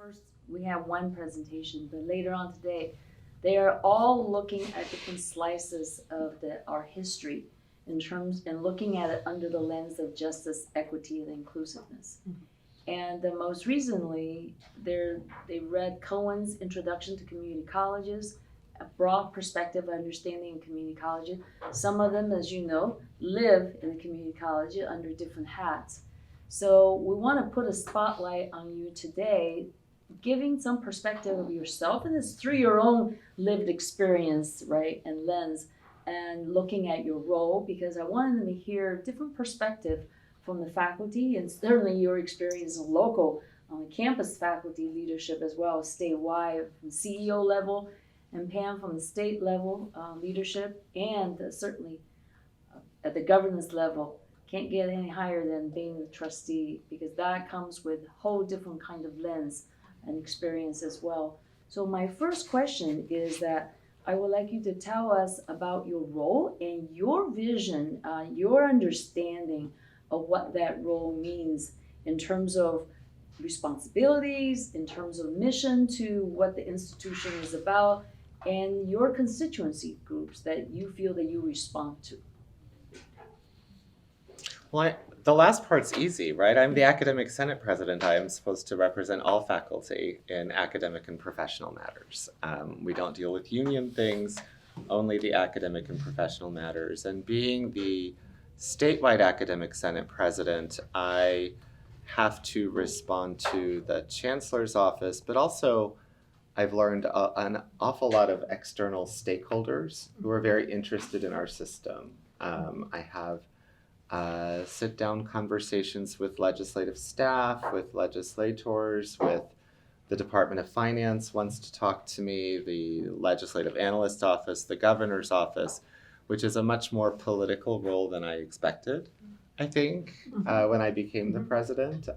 first we have one presentation, but later on today, they are all looking at different slices of our history in terms and looking at it under the lens of justice, equity, and inclusiveness. And most recently, they read Cohen's Introduction to Community Colleges, a broad perspective of understanding in community colleges. Some of them, as you know, live in the community college under different hats. So we want to put a spotlight on you today, giving some perspective of yourself, and it's through your own lived experience, right, and lens, and looking at your role, because I wanted them to hear different perspective from the faculty, and certainly your experience in local campus faculty leadership as well, statewide from CEO level, and Pam from the state level leadership, and certainly at the governance level. Can't get any higher than being the trustee, because that comes with a whole different kind of lens and experience as well. So my first question is that I would like you to tell us about your role and your vision, your understanding of what that role means in terms of responsibilities, in terms of mission to what the institution is about, and your constituency groups that you feel that you respond to. Well, the last part's easy, right? I'm the academic senate president. I am supposed to represent all faculty in academic and professional matters. We don't deal with union things, only the academic and professional matters. And being the statewide academic senate president, I have to respond to the chancellor's office, but also I've learned an awful lot of external stakeholders who are very interested in our system. I have sit-down conversations with legislative staff, with legislators, with the Department of Finance wants to talk to me, the Legislative Analyst Office, the Governor's Office, which is a much more political role than I expected, I think, when I became the president.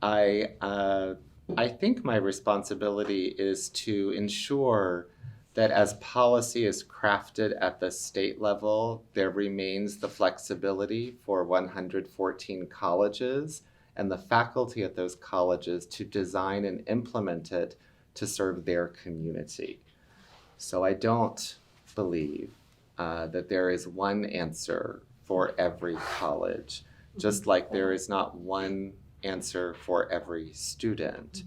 I think my responsibility is to ensure that as policy is crafted at the state level, there remains the flexibility for 114 colleges and the faculty at those colleges to design and implement it to serve their community. So I don't believe that there is one answer for every college, just like there is not one answer for every student.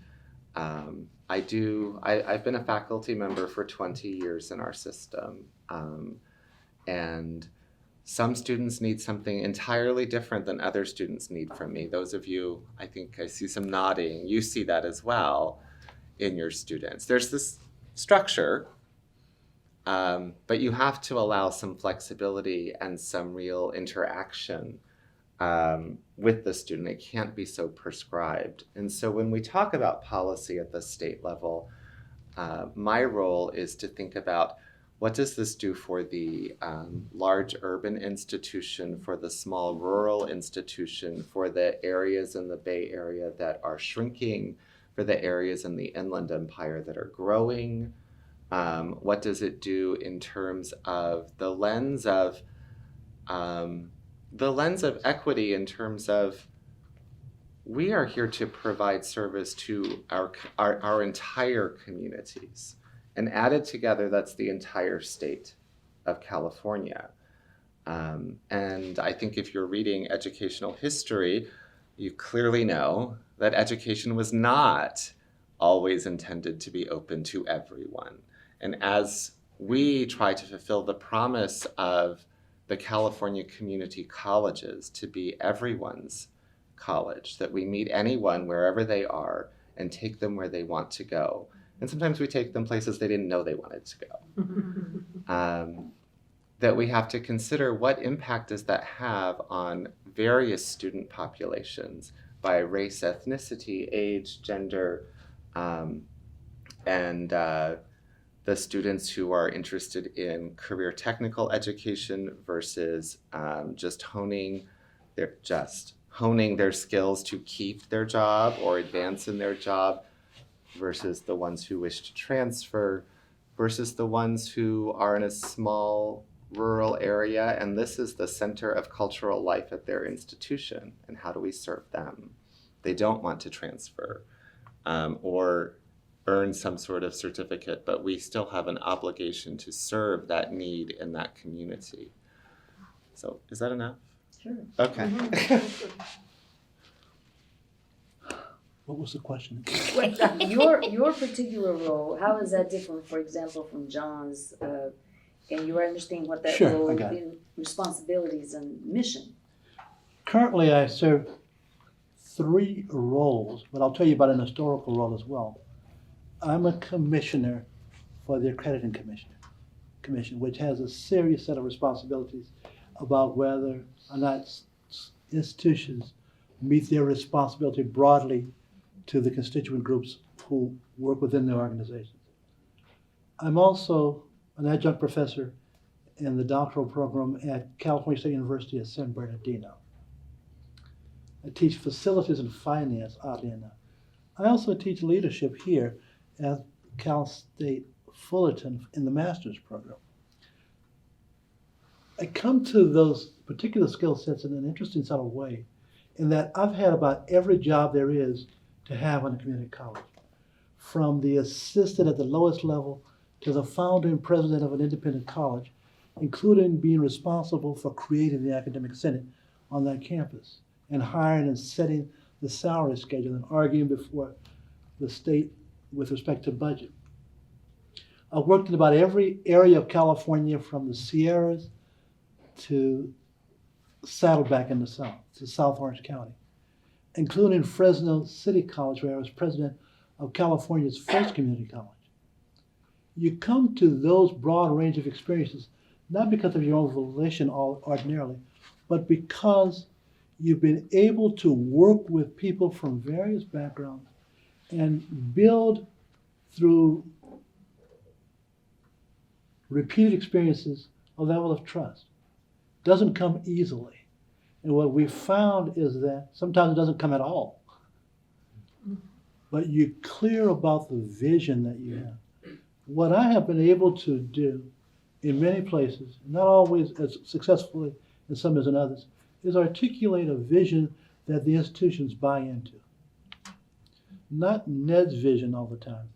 I've been a faculty member for 20 years in our system, and some students need something entirely different than other students need from me. Those of you, I think I see some nodding, you see that as well in your students. There's this structure, but you have to allow some flexibility and some real interaction with the student. It can't be so prescribed. And so when we talk about policy at the state level, my role is to think about what does this do for the large urban institution, for the small rural institution, for the areas in the Bay Area that are shrinking, for the areas in the Inland Empire that are growing? What does it do in terms of the lens of equity, in terms of we are here to provide service to our entire communities. And added together, that's the entire state of California. And I think if you're reading educational history, you clearly know that education was not always intended to be open to everyone. And as we try to fulfill the promise of the California community colleges to be everyone's college, that we meet anyone wherever they are and take them where they want to go. And sometimes we take them places they didn't know they wanted to go. That we have to consider what impact does that have on various student populations by race, ethnicity, age, gender, and the students who are interested in career technical education versus just honing their skills to keep their job or advance in their job, versus the ones who wish to transfer, versus the ones who are in a small rural area and this is the center of cultural life at their institution, and how do we serve them? They don't want to transfer. or earn some sort of certificate, but we still have an obligation to serve that need in that community. So is that enough? Sure. Okay. What was the question? Your particular role, how is that different, for example, from John's? And you understand what that Sure, role I got it. in responsibilities and mission. Currently, I serve 3 roles, but I'll tell you about an historical role as well. I'm a commissioner for the Accrediting Commission, which has a serious set of responsibilities about whether or not institutions meet their responsibility broadly to the constituent groups who work within their organizations. I'm also an adjunct professor in the doctoral program at California State University at San Bernardino. I teach facilities and finance, oddly enough. I also teach leadership here at Cal State Fullerton in the master's program. I come to those particular skill sets in an interesting sort of way, in that I've had about every job there is to have in a community college, from the assistant at the lowest level to the founder and president of an independent college, including being responsible for creating the academic senate on that campus and hiring and setting the salary schedule and arguing before the state with respect to budget. I've worked in about every area of California, from the Sierras to Saddleback in the south, to South Orange County, including Fresno City College, where I was president of California's first community college. You come to those broad range of experiences not because of your own volition ordinarily, but because you've been able to work with people from various backgrounds and build through repeated experiences a level of trust. Doesn't come easily. And what we found is that sometimes it doesn't come at all. But you're clear about the vision that you have. What I have been able to do in many places, not always as successfully in some as in others, is articulate a vision that the institutions buy into. Not Ned's vision all the time,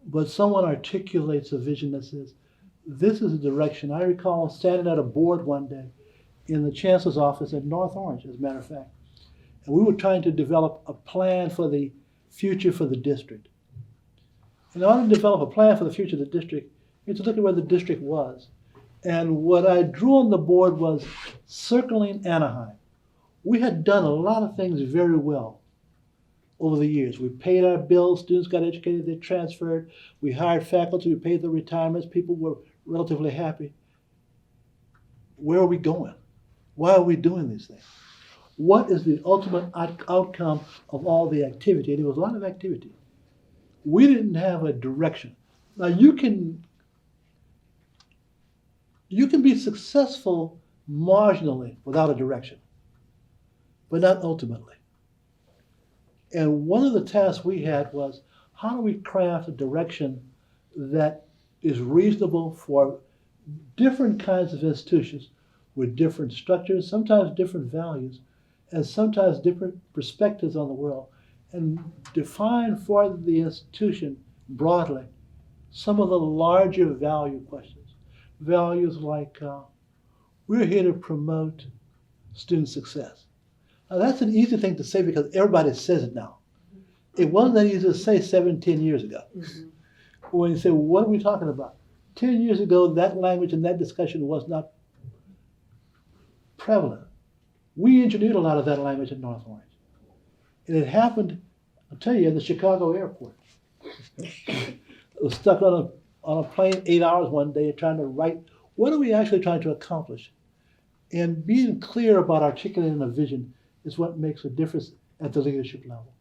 but someone articulates a vision that says, this is a direction. I recall standing at a board one day in the chancellor's office at North Orange, as a matter of fact, and we were trying to develop a plan for the future for the district. In order to develop a plan for the future of the district, you had to look at where the district was. And what I drew on the board was circling Anaheim. We had done a lot of things very well over the years. We paid our bills, students got educated, they transferred, we hired faculty, we paid the retirements, people were relatively happy. Where are we going? Why are we doing these things? What is the ultimate outcome of all the activity? And there was a lot of activity. We didn't have a direction. Now you can be successful marginally without a direction, but not ultimately. And one of the tasks we had was, how do we craft a direction that is reasonable for different kinds of institutions with different structures, sometimes different values, and sometimes different perspectives on the world, and define for the institution broadly some of the larger value questions. Values like, we're here to promote student success. Now that's an easy thing to say because everybody says it now. It wasn't that easy to say 17 years ago. Mm-hmm. When you say, well, what are we talking about? 10 years ago, that language and that discussion was not prevalent. We engineered a lot of that language in North Orange. And it happened, I'll tell you, in the Chicago airport. I was stuck on a plane 8 hours one day trying to write, what are we actually trying to accomplish? And being clear about articulating a vision is what makes a difference at the leadership level.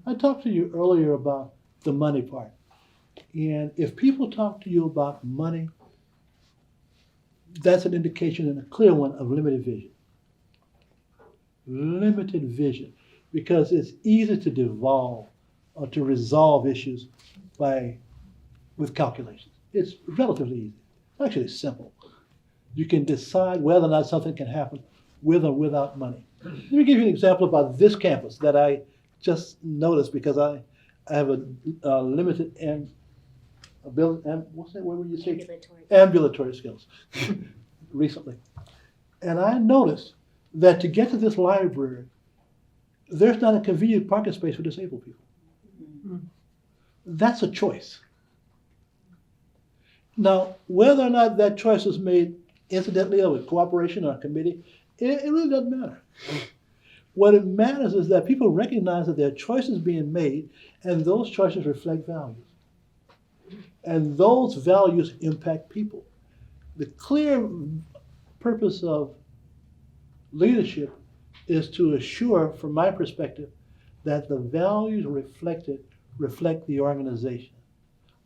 I talked to you earlier about the money part. And if people talk to you about money, that's an indication, and a clear one, of limited vision. Limited vision, because it's easy to devolve or to resolve issues with calculations. It's relatively easy. Actually, it's simple. You can decide whether or not something can happen with or without money. Let me give you an example about this campus that I just noticed because I have a limited what's that word you say? Ambulatory skills recently. And I noticed that to get to this library, there's not a convenient parking space for disabled people. That's a choice. Now, whether or not that choice is made incidentally or with cooperation or a committee, it really doesn't matter. What it matters is that people recognize that there are choices being made, and those choices reflect values. And those values impact people. The clear purpose of leadership is to assure, from my perspective, that the values reflected reflect the organization.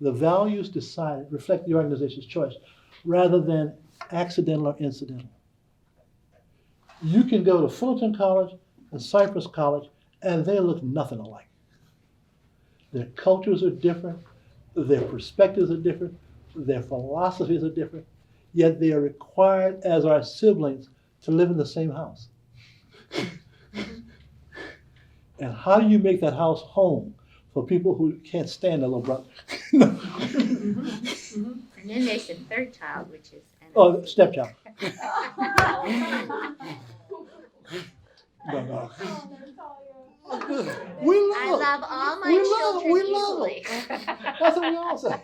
The values decided reflect the organization's choice rather than accidental or incidental. You can go to Fullerton College and Cypress College and they look nothing alike. Their cultures are different, their perspectives are different, their philosophies are different, yet they are required as our siblings to live in the same house. And how do you make that house home for people who can't stand their little brother? No. And then there's the third child, which is Oh, stepchild. No. I love all my children equally. That's what we all say.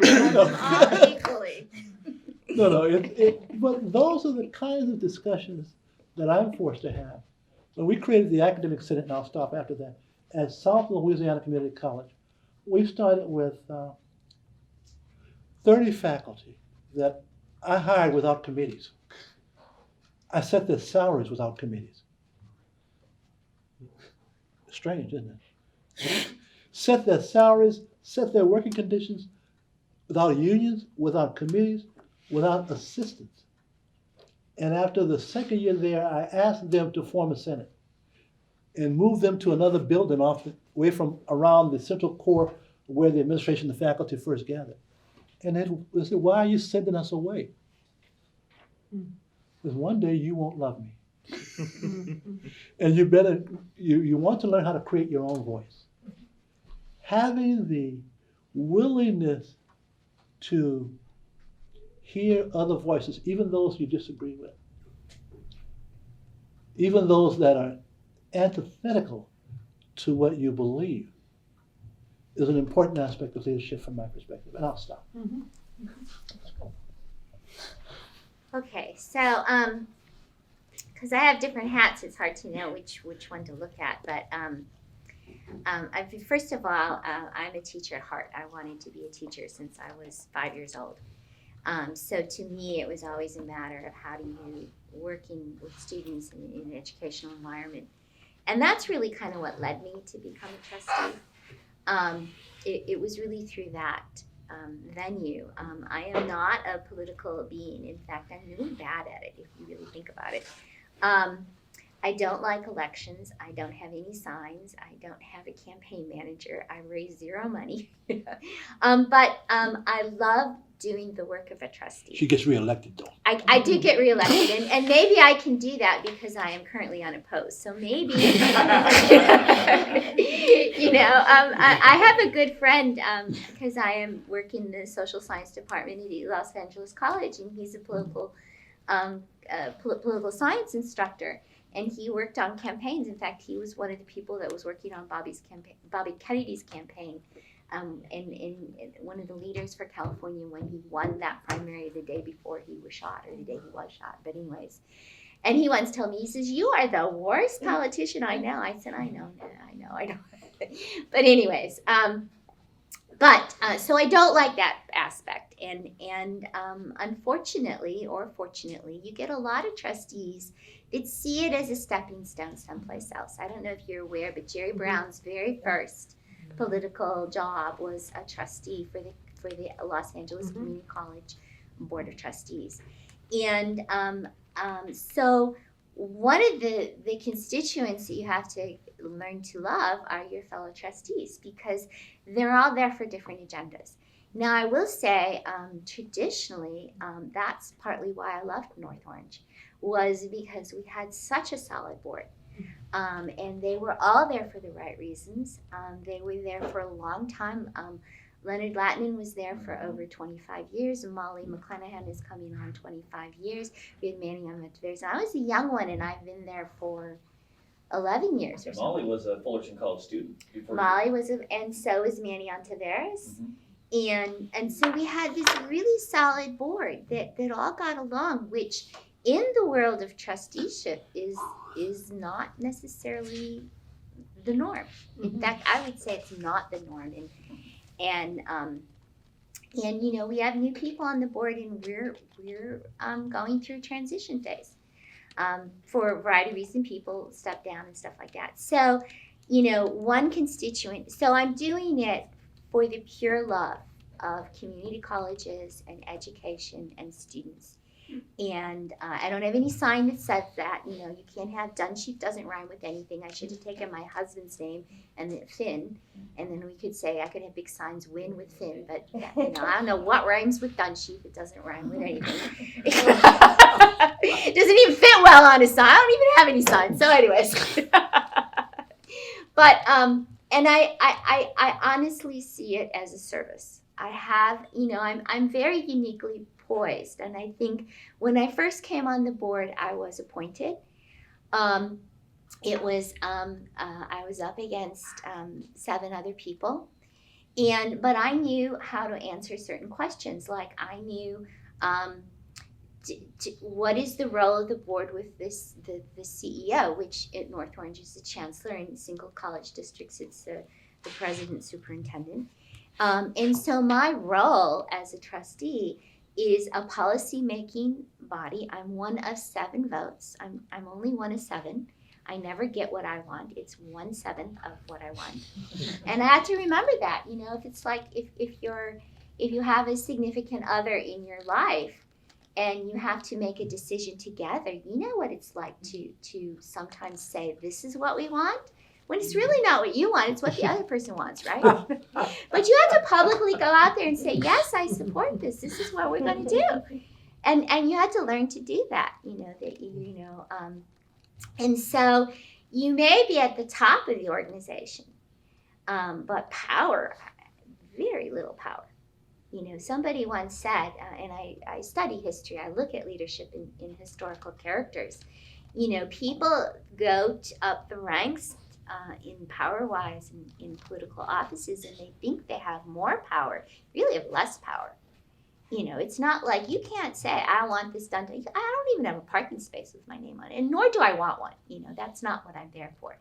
I love them all equally. No. But those are the kinds of discussions that I'm forced to have. When we created the Academic Senate, and I'll stop after that, at South Louisiana Community College, we started with 30 faculty that I hired without committees. I set their salaries without committees. Strange, isn't it? Set their salaries, set their working conditions without unions, without committees, without assistants. And after the second year there, I asked them to form a senate and move them to another building away from around the central core where the administration and the faculty first gathered. And they said, why are you sending us away? Because one day you won't love me. And you want to learn how to create your own voice. Having the willingness to hear other voices, even those you disagree with, even those that are antithetical to what you believe, is an important aspect of leadership from my perspective. And I'll stop. Okay, so because I have different hats, it's hard to know which one to look at. But first of all, I'm a teacher at heart. I wanted to be a teacher since I was 5 years old. So to me, it was always a matter of how do you working with students in an educational environment. And that's really kind of what led me to become a trustee. It was really through that venue. I am not a political being. In fact, I'm really bad at it if you really think about it. I don't like elections. I don't have any signs. I don't have a campaign manager. I raise zero money. But I love doing the work of a trustee. She gets reelected, though. I did get reelected, and maybe I can do that because I am currently unopposed. So maybe, I have a good friend because I am working in the social science department at Los Angeles College, and he's a political science instructor. And he worked on campaigns. In fact, he was one of the people that was working on Bobby Kennedy's campaign, and one of the leaders for California when he won that primary the day before he was shot, or the day he was shot. But anyways, and he once told me, he says, "You are the worst politician I know." I said, "I know. But anyways, so I don't like that aspect, and unfortunately or fortunately, you get a lot of trustees that see it as a stepping stone someplace else. I don't know if you're aware, but Jerry Brown's very first political job was a trustee for the Los Angeles Community College Board of Trustees, and so one of the constituents that you have to learn to love are your fellow trustees, because they're all there for different agendas. Now, I will say, traditionally, that's partly why I loved North Orange, was because we had such a solid board. And they were all there for the right reasons. They were there for a long time. Leonard Latnin was there for over 25 years. Molly McClanahan is coming on 25 years. We had Manny on Monteveres. And I was a young one, and I've been there for 11 years or so. Molly was a Fullerton College student before. Molly was, and so was Manny Ontiveros. And so we had this really solid board that all got along, which in the world of trusteeship is not necessarily the norm. In fact, I would say it's not the norm. And you know, we have new people on the board, and we're going through transition phase. For a variety of reasons, people step down and stuff like that. So, you know, one constituent. So I'm doing it for the pure love of community colleges and education and students. And I don't have any sign that says that. You know, you can't have Dunsheep doesn't rhyme with anything. I should have taken my husband's name and then Finn, and then we could say I could have big signs win with Finn. But you know, I don't know what rhymes with Dunsheep. It doesn't rhyme with anything. It doesn't even fit well on a sign. I don't even have any signs. So, anyways, but and I honestly see it as a service. I have, you know, I'm very uniquely poised, and I think when I first came on the board, I was appointed. It was I was up against 7 other people, but I knew how to answer certain questions. Like I knew what is the role of the board with the CEO, which at North Orange is the chancellor, in single college districts it's the president superintendent. And so my role as a trustee is a policy-making body. I'm one of 7 votes. I'm only one of 7. I never get what I want. It's 1/7 of what I want. And I have to remember that, you know, if it's like if you have a significant other in your life and you have to make a decision together, you know what it's like to sometimes say, this is what we want, when it's really not what you want, it's what the other person wants, right? But you have to publicly go out there and say, yes, I support this. This is what we're going to do. And you have to learn to do that, and so you may be at the top of the organization, but power, very little power. You know, somebody once said, and I study history, I look at leadership in historical characters. You know, people go up the ranks in power-wise in political offices, and they think they have more power, really have less power. You know, it's not like you can't say, I want this done. I don't even have a parking space with my name on it, and nor do I want one. You know, that's not what I'm there for.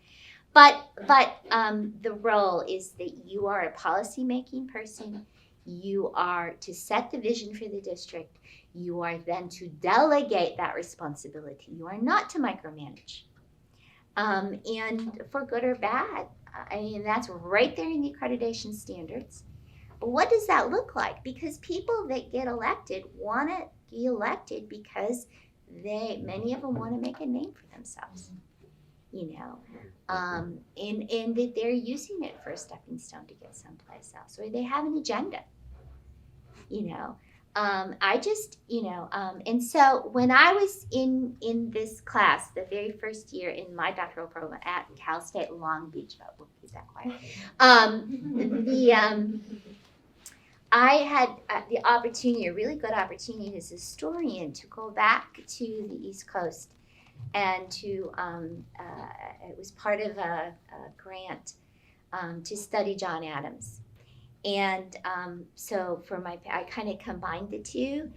But the role is that you are a policy-making person. You are to set the vision for the district. You are then to delegate that responsibility. You are not to micromanage. And for good or bad, I mean, that's right there in the accreditation standards. But what does that look like? Because people that get elected want to be elected because many of them want to make a name for themselves, you know, and that they're using it for a stepping stone to get someplace else, or they have an agenda, you know. I just, you know, and so when I was in this class, the very first year in my doctoral program at Cal State Long Beach, we'll keep that quiet. I had the opportunity, a really good opportunity as a historian, to go back to the East Coast and to, it was part of a grant to study John Adams. And so I kind of combined the two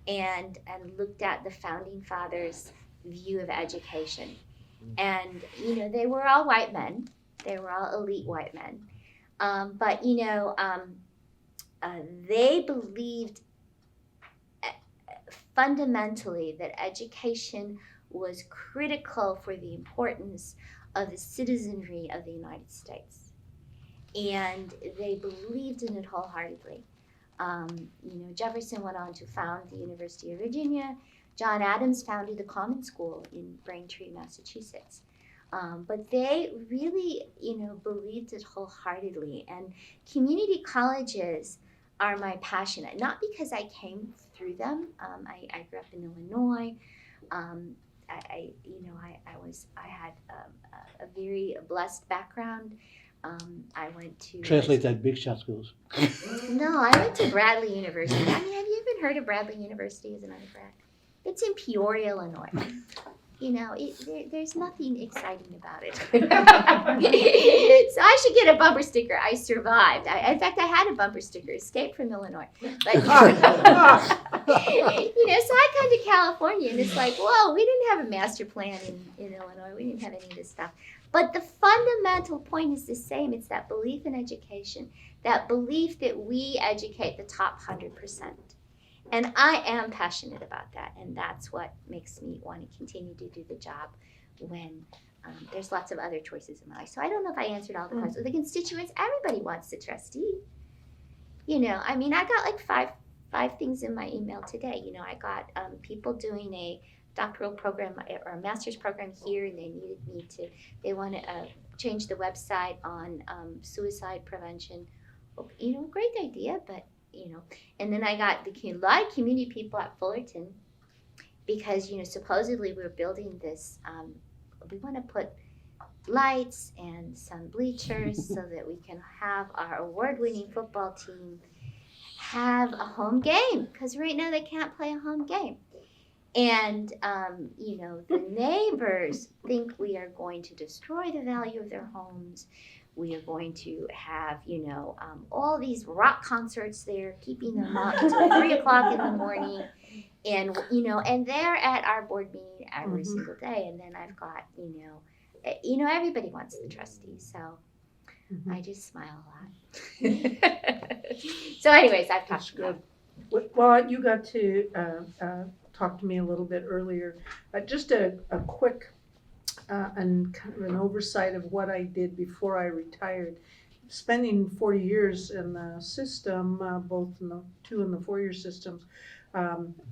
and looked at the founding fathers' view of education. And, you know, they were all white men. They were all elite white men. But, you know, they believed fundamentally that education was critical for the importance of the citizenry of the United States. And they believed in it wholeheartedly. You know, Jefferson went on to found the University of Virginia. John Adams founded the Common School in Braintree, Massachusetts. But they really, you know, believed it wholeheartedly. And community colleges are my passion. Not because I came through them. I grew up in Illinois. I had very blessed background. I went to Translate that big shot schools. No, I went to Bradley University. I mean, have you even heard of Bradley University as an undergrad? It's in Peoria, Illinois. You know, there's nothing exciting about it. So I should get a bumper sticker. I survived. In fact, I had a bumper sticker, escaped from Illinois. But, you know, so I come to California and it's like, whoa, we didn't have a master plan in Illinois. We didn't have any of this stuff. But the fundamental point is the same. It's that belief in education, that belief that we educate the top 100%. And I am passionate about that, and that's what makes me want to continue to do the job when there's lots of other choices in my life. So I don't know if I answered all the questions. The constituents, everybody wants the trustee. You know, I mean, I got like five things in my email today. You know, I got people doing a doctoral program or a master's program here, and they want to change the website on suicide prevention. You know, great idea, but you know, and then I got a lot of community people at Fullerton because, you know, supposedly we're building this, we want to put lights and some bleachers so that we can have our award-winning football team have a home game, because right now they can't play a home game. And, you know, the neighbors think we are going to destroy the value of their homes. We are going to have, you know, all these rock concerts there, keeping them up until 3 o'clock in the morning. And, you know, and they're at our board meeting every single day. And then I've got, you know, everybody wants the trustees. So I just smile a lot. So anyways, I've talked about it. Well, you got to talk to me a little bit earlier. Just a quick and kind of an oversight of what I did before I retired. Spending 40 years in the system, both in the 2 and the 4-year systems,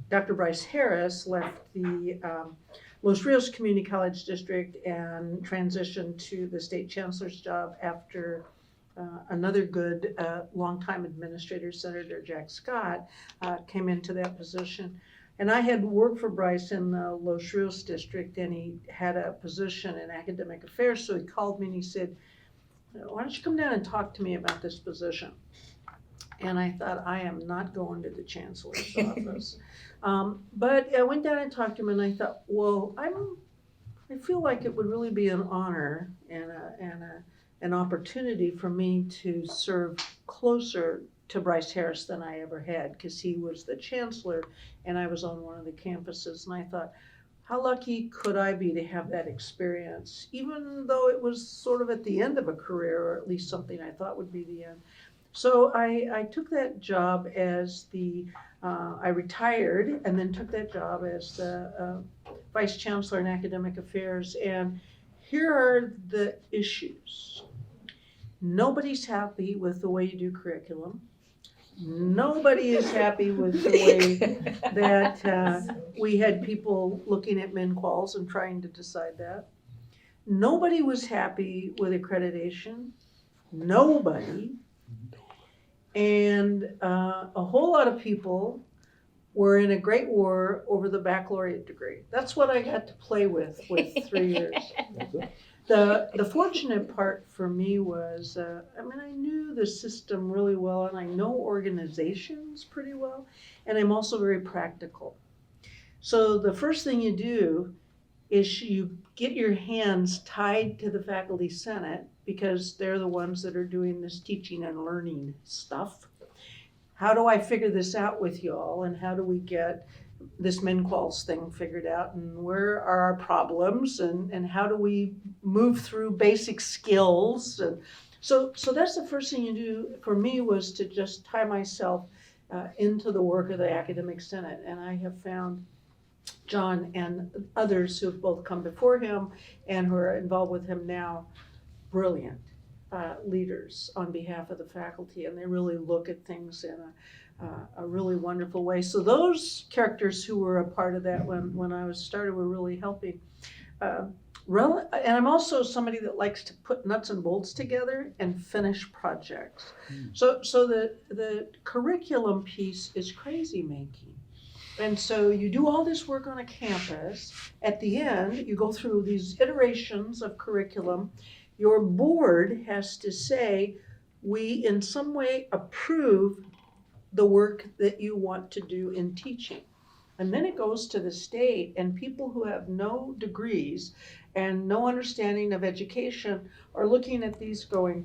Dr. Bryce Harris left the Los Rios Community College District and transitioned to the state chancellor's job after another good longtime administrator, Senator Jack Scott, came into that position. And I had worked for Bryce in the Los Rios district, and he had a position in academic affairs. So he called me and he said, why don't you come down and talk to me about this position? And I thought, I am not going to the chancellor's office. But I went down and talked to him, and I thought, well, I feel like it would really be an honor and an opportunity for me to serve closer to Bryce Harris than I ever had, because he was the chancellor and I was on one of the campuses. And I thought, how lucky could I be to have that experience, even though it was sort of at the end of a career, or at least something I thought would be the end. So I took that job as I retired and then took that job as the vice chancellor in academic affairs. And here are the issues. Nobody's happy with the way you do curriculum. Nobody is happy with the way that we had people looking at min-quals and trying to decide that. Nobody was happy with accreditation. Nobody. And a whole lot of people were in a great war over the baccalaureate degree. That's what I got to play with 3 years. The fortunate part for me was, I knew the system really well, and I know organizations pretty well, and I'm also very practical. So the first thing you do is you get your hands tied to the faculty senate, because they're the ones that are doing this teaching and learning stuff. How do I figure this out with y'all, and how do we get this min-quals thing figured out, and where are our problems, and how do we move through basic skills? And so that's the first thing you do for me, was to just tie myself into the work of the academic senate. And I have found John and others who have both come before him and who are involved with him now brilliant leaders on behalf of the faculty, and they really look at things in a really wonderful way. So those characters who were a part of that when I was started were really helping. And I'm also somebody that likes to put nuts and bolts together and finish projects. So the curriculum piece is crazy making. And so you do all this work on a campus. At the end, you go through these iterations of curriculum. Your board has to say, we in some way approve the work that you want to do in teaching. And then it goes to the state, and people who have no degrees and no understanding of education are looking at these going,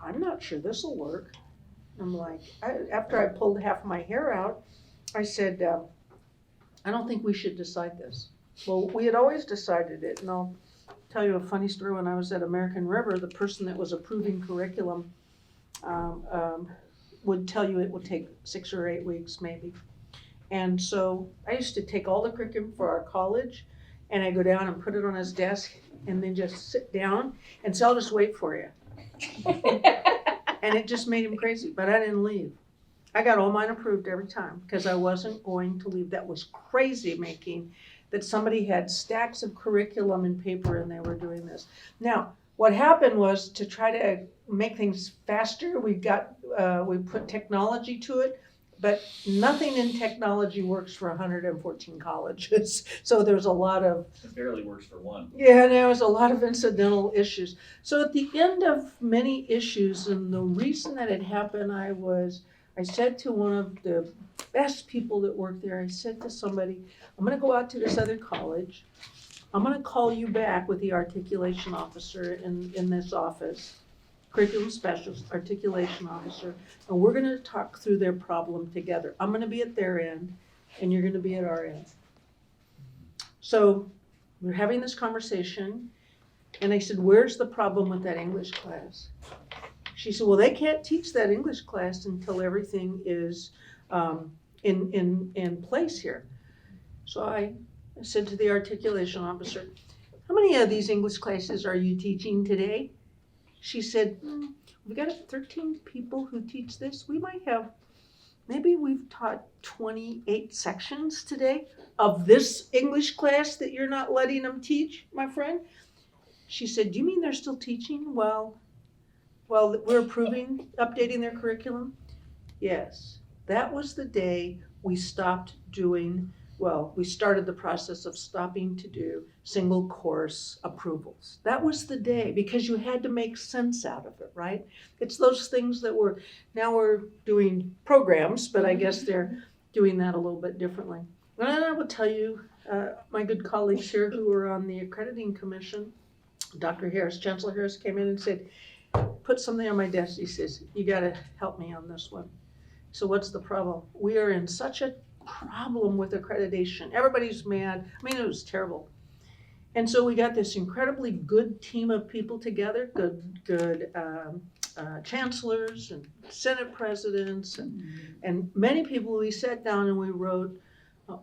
I'm not sure this will work. I'm like, after I pulled half my hair out, I said, I don't think we should decide this. Well, we had always decided it, and I'll tell you a funny story. When I was at American River, the person that was approving curriculum would tell you it would take 6 or 8 weeks maybe. And so I used to take all the curriculum for our college, and I go down and put it on his desk, and then just sit down and say, I'll just wait for you. And it just made him crazy, but I didn't leave. I got all mine approved every time because I wasn't going to leave. That was crazy making that somebody had stacks of curriculum and paper and they were doing this. Now, what happened was to try to make things faster, we put technology to it, but nothing in technology works for 114 colleges. So there's a lot of It barely works for one. yeah, and there was a lot of incidental issues. So at the end of many issues, and the reason that it happened, I said to one of the best people that worked there, I said to somebody, I'm gonna go out to this other college. I'm gonna call you back with the articulation officer in this office, curriculum specialist, articulation officer, and we're gonna talk through their problem together. I'm gonna be at their end, and you're gonna be at our end. So we're having this conversation, and I said, where's the problem with that English class? She said, well, they can't teach that English class until everything is in place here. So I said to the articulation officer, how many of these English classes are you teaching today? She said, we've got 13 people who teach this. We might have, maybe we've taught 28 sections today of this English class that you're not letting them teach, my friend. She said, do you mean they're still teaching? Well, we're approving, updating their curriculum? Yes, that was the day we stopped doing, we started the process of stopping to do single course approvals. That was the day, because you had to make sense out of it, right? It's those things that now we're doing programs, but I guess they're doing that a little bit differently. And I will tell you, my good colleagues here who are on the accrediting commission, Dr. Harris, Chancellor Harris came in and said, put something on my desk. He says, you gotta help me on this one. So what's the problem? We are in such a problem with accreditation. Everybody's mad. I mean, it was terrible. And so we got this incredibly good team of people together, good chancellors and Senate presidents and many people. We sat down and we wrote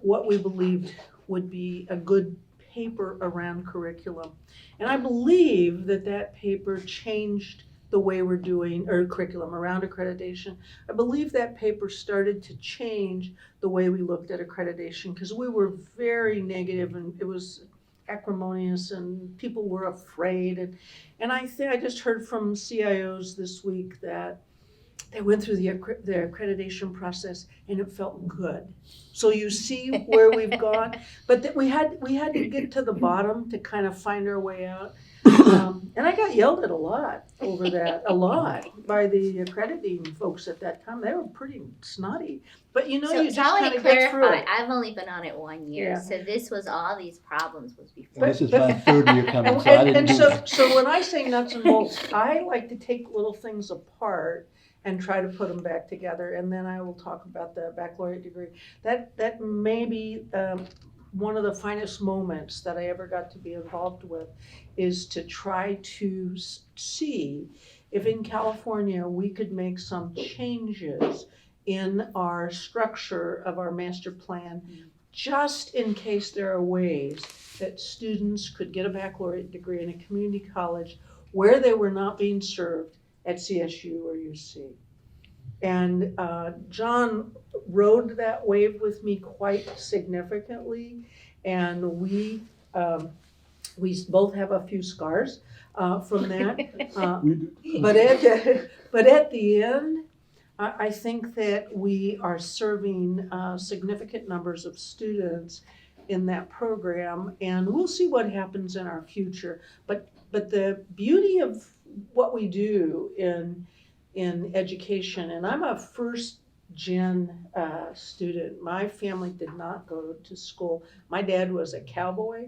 what we believed would be a good paper around curriculum. And I believe that paper changed the way we're doing, or curriculum around accreditation. I believe that paper started to change the way we looked at accreditation, because we were very negative and it was acrimonious and people were afraid. And I think I just heard from CIOs this week that they went through the accreditation process and it felt good. So you see where we've gone, but we had to get to the bottom to kind of find our way out. And I got yelled at a lot over that, by the accrediting folks at that time. They were pretty snotty, but you just kind of get through it. I've only been on it 1 year, Yeah. so this was all these problems was before. This is my third year coming, so I didn't do that. So when I say nuts and bolts, I like to take little things apart and try to put them back together, and then I will talk about the baccalaureate degree. That may be one of the finest moments that I ever got to be involved with, is to try to see if in California we could make some changes in our structure of our master plan, just in case there are ways that students could get a baccalaureate degree in a community college where they were not being served at CSU or UC. And John rode that wave with me quite significantly, and we both have a few scars from that. But at the end, I think that we are serving significant numbers of students in that program, and we'll see what happens in our future. But the beauty of what we do in education, and I'm a first gen student. My family did not go to school. My dad was a cowboy.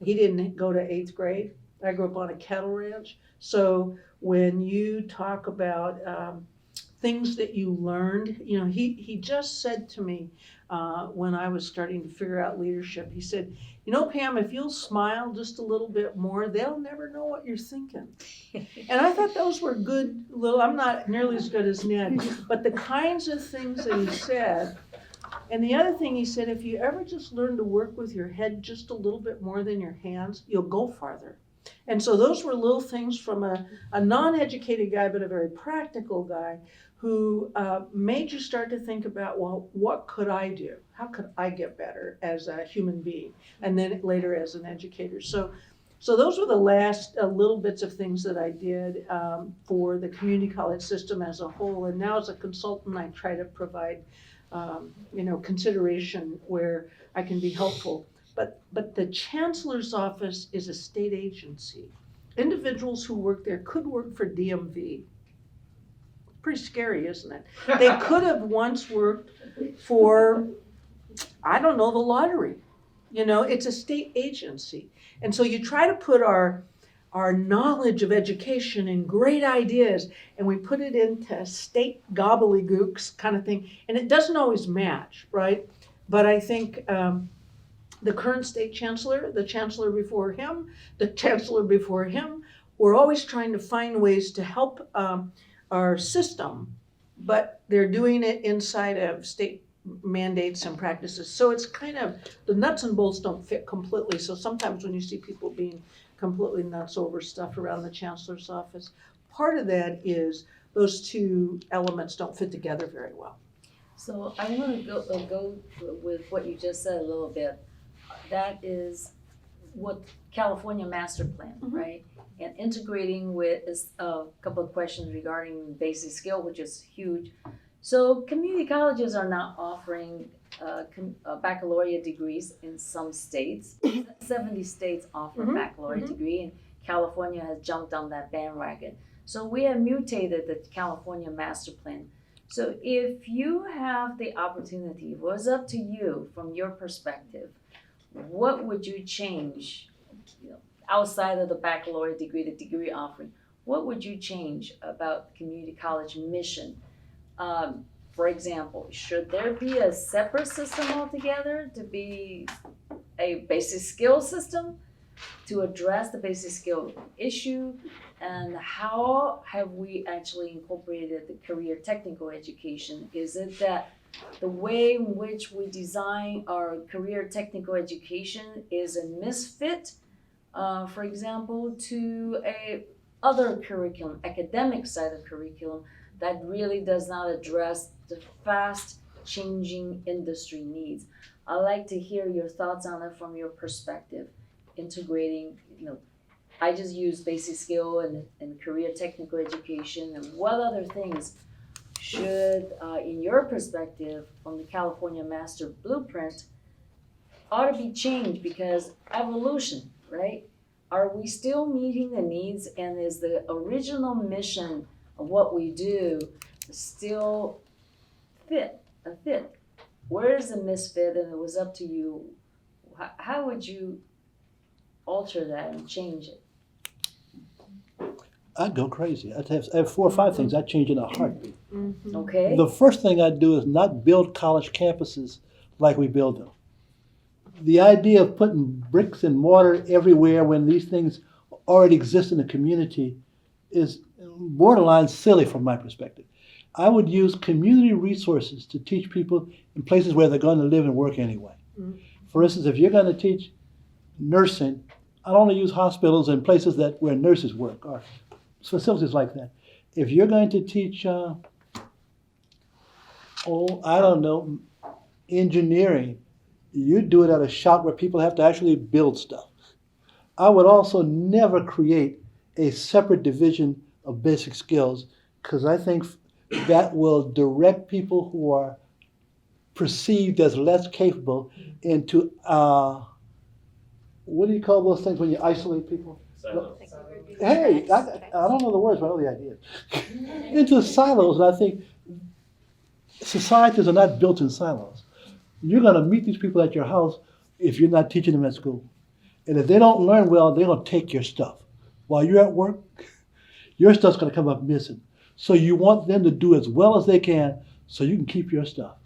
He didn't go to 8th grade. I grew up on a cattle ranch. So when you talk about things that you learned, you know, he just said to me when I was starting to figure out leadership, he said, you know, Pam, if you'll smile just a little bit more, they'll never know what you're thinking. And I thought those were good little, I'm not nearly as good as Ned, but the kinds of things that he said. And the other thing he said, if you ever just learn to work with your head just a little bit more than your hands, you'll go farther. And so those were little things from a non-educated guy, but a very practical guy who made you start to think about, well, what could I do? How could I get better as a human being? And then later as an educator. So those were the last little bits of things that I did for the community college system as a whole. And now as a consultant, I try to provide consideration where I can be helpful. But the chancellor's office is a state agency. Individuals who work there could work for DMV. Pretty scary, isn't it? They could have once worked for, I don't know, the lottery. You know, it's a state agency. And so you try to put our knowledge of education and great ideas, and we put it into state gobbledygooks kind of thing, and it doesn't always match, right? But I think the current state chancellor, the chancellor before him, the chancellor before him, we're always trying to find ways to help our system, but they're doing it inside of state mandates and practices. So it's kind of, the nuts and bolts don't fit completely. So sometimes when you see people being completely nuts over stuff around the chancellor's office, part of that is those two elements don't fit together very well. So I want to go with what you just said a little bit. That is what California Master Plan, right? And integrating with a couple of questions regarding basic skill, which is huge. So community colleges are now offering baccalaureate degrees in some states. 70 states offer a baccalaureate degree, and California has jumped on that bandwagon. So we have mutated the California Master Plan. So if you have the opportunity, it was up to you from your perspective, what would you change, outside of the baccalaureate degree, the degree offering? What would you change about community college mission? For example, should there be a separate system altogether to be a basic skill system to address the basic skill issue? And how have we actually incorporated the career technical education? Is it that the way in which we design our career technical education is a misfit, for example, to a other curriculum, academic side of curriculum, that really does not address the fast changing industry needs? I'd like to hear your thoughts on it from your perspective, integrating, I just use basic skill and career technical education, and what other things should, in your perspective, from the California Master Blueprint, ought to be changed because evolution, right? Are we still meeting the needs, and is the original mission of what we do still a fit? Where is the misfit? And it was up to you. How would you alter that and change it? I'd go crazy. I have 4 or 5 things I'd change in a heartbeat. Okay. The first thing I'd do is not build college campuses like we build them. The idea of putting bricks and mortar everywhere when these things already exist in the community is borderline silly from my perspective. I would use community resources to teach people in places where they're going to live and work anyway. For instance, if you're going to teach nursing, I'd only use hospitals and places where nurses work, or facilities like that. If you're going to teach, engineering, you do it at a shop where people have to actually build stuff. I would also never create a separate division of basic skills, because I think that will direct people who are perceived as less capable into, what do you call those things when you isolate people? Silos. Hey, I don't know the words, but I know the idea. Into silos, and I think societies are not built in silos. You're going to meet these people at your house if you're not teaching them at school. And if they don't learn well, they're going to take your stuff. While you're at work, your stuff's going to come up missing. So you want them to do as well as they can so you can keep your stuff.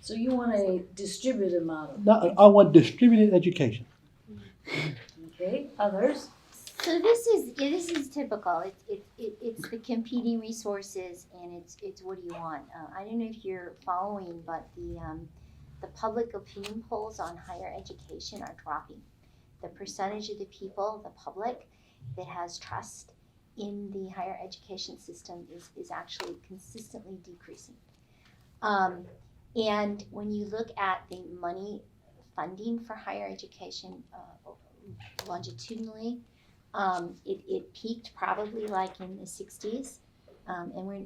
So you want a distributed model, Now, I want distributed education. okay? Others? So this is typical. It's the competing resources, and it's what do you want? I don't know if you're following, but the public opinion polls on higher education are dropping. The percentage of the people, the public, that has trust in the higher education system is actually consistently decreasing. And when you look at the money funding for higher education longitudinally, it peaked probably like in the 60s, and we're,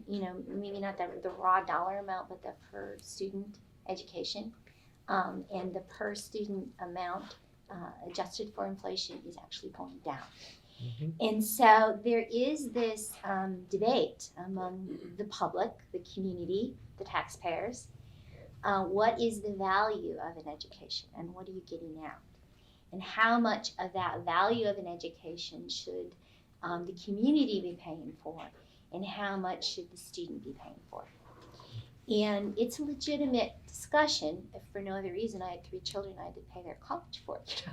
maybe not the raw dollar amount, but the per student education, and the per student amount adjusted for inflation is actually going down. And so there is this debate among the public, the community, the taxpayers. What is the value of an education, and what are you getting out? And how much of that value of an education should the community be paying for, and how much should the student be paying for? And it's a legitimate discussion. If for no other reason, I had 3 children, I had to pay their college for it.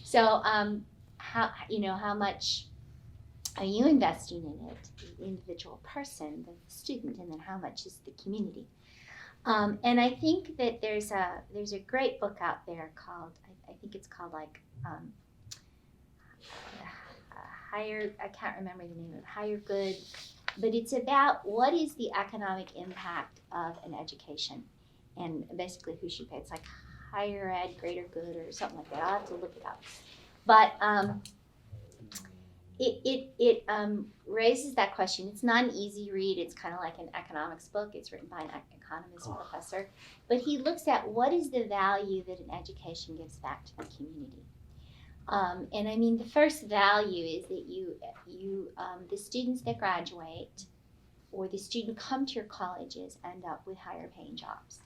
So how much are you investing in it, the individual person, the student, and then how much is the community? And I think that there's a great book out there called, I think it's called like Higher, I can't remember the name of it, Higher Good, but it's about what is the economic impact of an education, and basically who should pay. It's like Higher Ed, Greater Good, or something like that. I'll have to look it up. But it raises that question. It's not an easy read. It's kind of like an economics book. It's written by an economist professor. But he looks at what is the value that an education gives back to the community. And I mean, the first value is that the students that graduate or the student come to your colleges end up with higher paying jobs.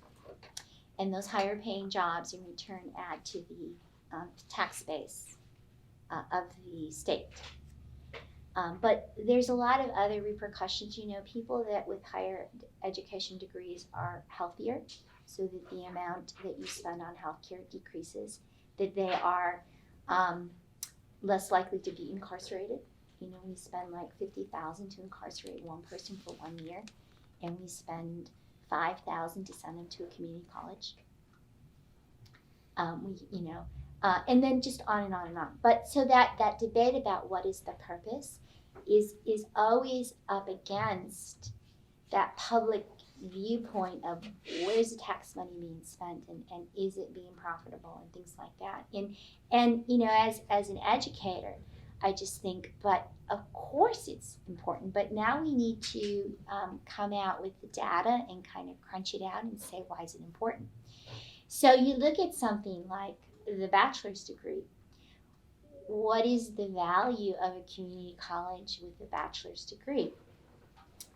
And those higher paying jobs in return add to the tax base of the state. But there's a lot of other repercussions. People that with higher education degrees are healthier, so that the amount that you spend on healthcare decreases, that they are less likely to be incarcerated. We spend like $50,000 to incarcerate one person for 1 year, and we spend $5,000 to send them to a community college. And then just on and on and on. But so that debate about what is the purpose is always up against that public viewpoint of where's the tax money being spent, and is it being profitable, and things like that. And as an educator, I just think, but of course it's important, but now we need to come out with the data and kind of crunch it out and say, why is it important? So you look at something like the bachelor's degree. What is the value of a community college with a bachelor's degree?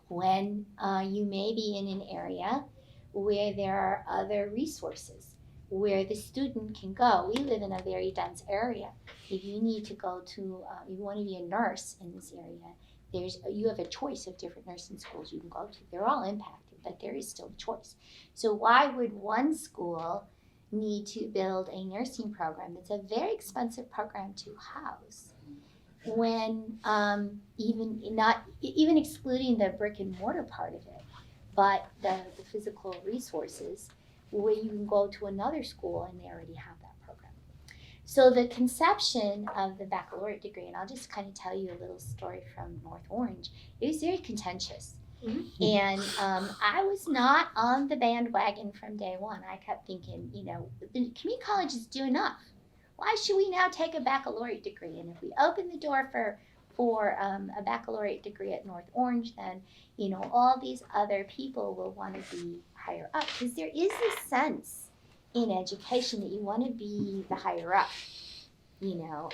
When you may be in an area where there are other resources, where the student can go. We live in a very dense area. If you need to go to, you want to be a nurse in this area, you have a choice of different nursing schools you can go to. They're all impacted, but there is still a choice. So why would one school need to build a nursing program that's a very expensive program to house, when even excluding the brick and mortar part of it, but the physical resources, where you can go to another school and they already have that program. So the conception of the baccalaureate degree, and I'll just kind of tell you a little story from North Orange, it was very contentious. Mm-hmm. And I was not on the bandwagon from day one. I kept thinking, the community colleges do enough. Why should we now take a baccalaureate degree? And if we open the door for a baccalaureate degree at North Orange, then, you know, all these other people will want to be higher up, because there is this sense in education that you want to be the higher up. You know,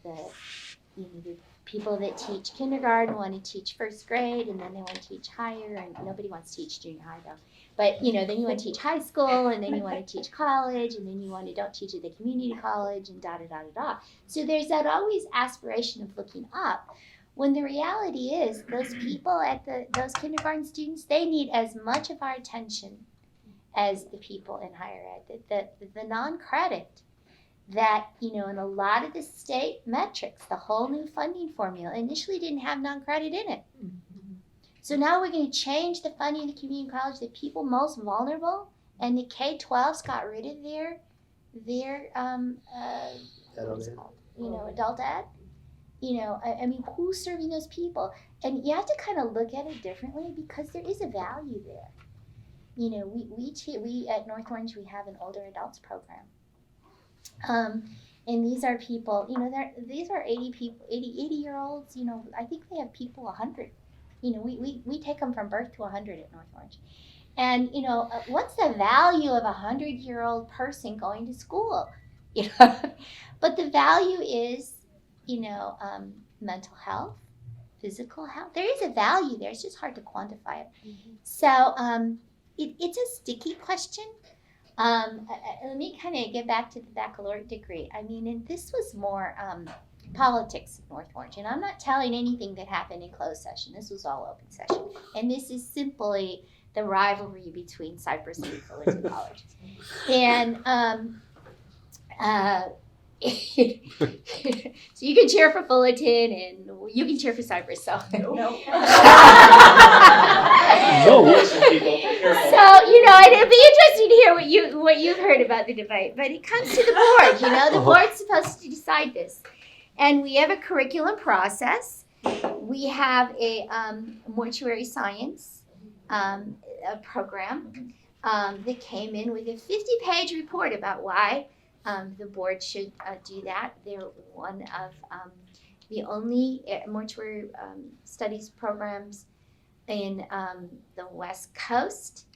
the people that teach kindergarten want to teach first grade, and then they want to teach higher, and nobody wants to teach junior high though. But you know, then you want to teach high school, and then you want to teach college, and then you want to don't teach at the community college, and da da da da da. So there's that always aspiration of looking up, when the reality is those people at those kindergarten students, they need as much of our attention as the people in higher ed. The non-credit that, you know, in a lot of the state metrics, the whole new funding formula initially didn't have non-credit in it. So now we're going to change the funding of the community college, the people most vulnerable, and the K-12s got rid of their what's it called? You know, adult ed. You know, I mean, who's serving those people? And you have to kind of look at it differently, because there is a value there. You know, we at North Orange, we have an older adults program. And these are people, you know, these are 80 people, 80-year-olds, you know, I think they have people 100. You know, we take them from birth to 100 at North Orange. And, you know, what's the value of a 100-year-old person going to school? You know, but the value is, you know, mental health, physical health. There is a value there. It's just hard to quantify it. So it's a sticky question. Let me kind of get back to the baccalaureate degree. I mean, and this was more politics at North Orange. And I'm not telling anything that happened in closed session. This was all open session. And this is simply the rivalry between Cypress and Fullerton College. And so you can cheer for Fullerton and you can cheer for Cypress. So No. Listen, people, careful. So, you know, and it'd be interesting to hear what you've heard about the debate. But it comes to the board, you know, the board's supposed to decide this. And we have a curriculum process. We have a mortuary science program that came in with a 50-page report about why the board should do that. They're one of the only mortuary studies programs in the West Coast.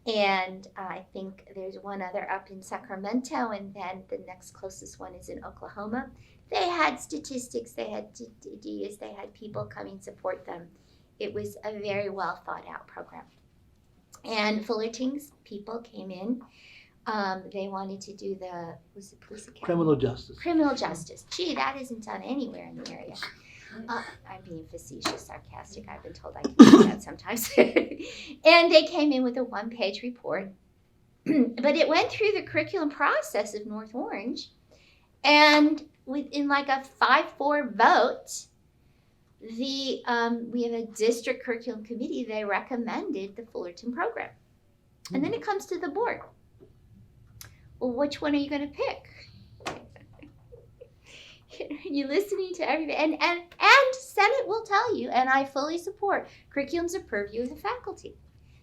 And I think there's one other up in Sacramento, and then the next closest one is in Oklahoma. They had statistics, they had data, they had people coming to support them. It was a very well thought out program. And Fullerton's people came in. They wanted to do was it police academy? Criminal justice. Criminal justice. Gee, that isn't done anywhere in the area. I'm being facetious, sarcastic. I've been told I can do that sometimes. And they came in with a 1-page report. But it went through the curriculum process of North Orange. And within like a 5-4 vote, we have a district curriculum committee. They recommended the Fullerton program. And then it comes to the board. Well, which one are you going to pick? You're listening to everybody, and Senate will tell you, and I fully support, curriculum's a purview of the faculty.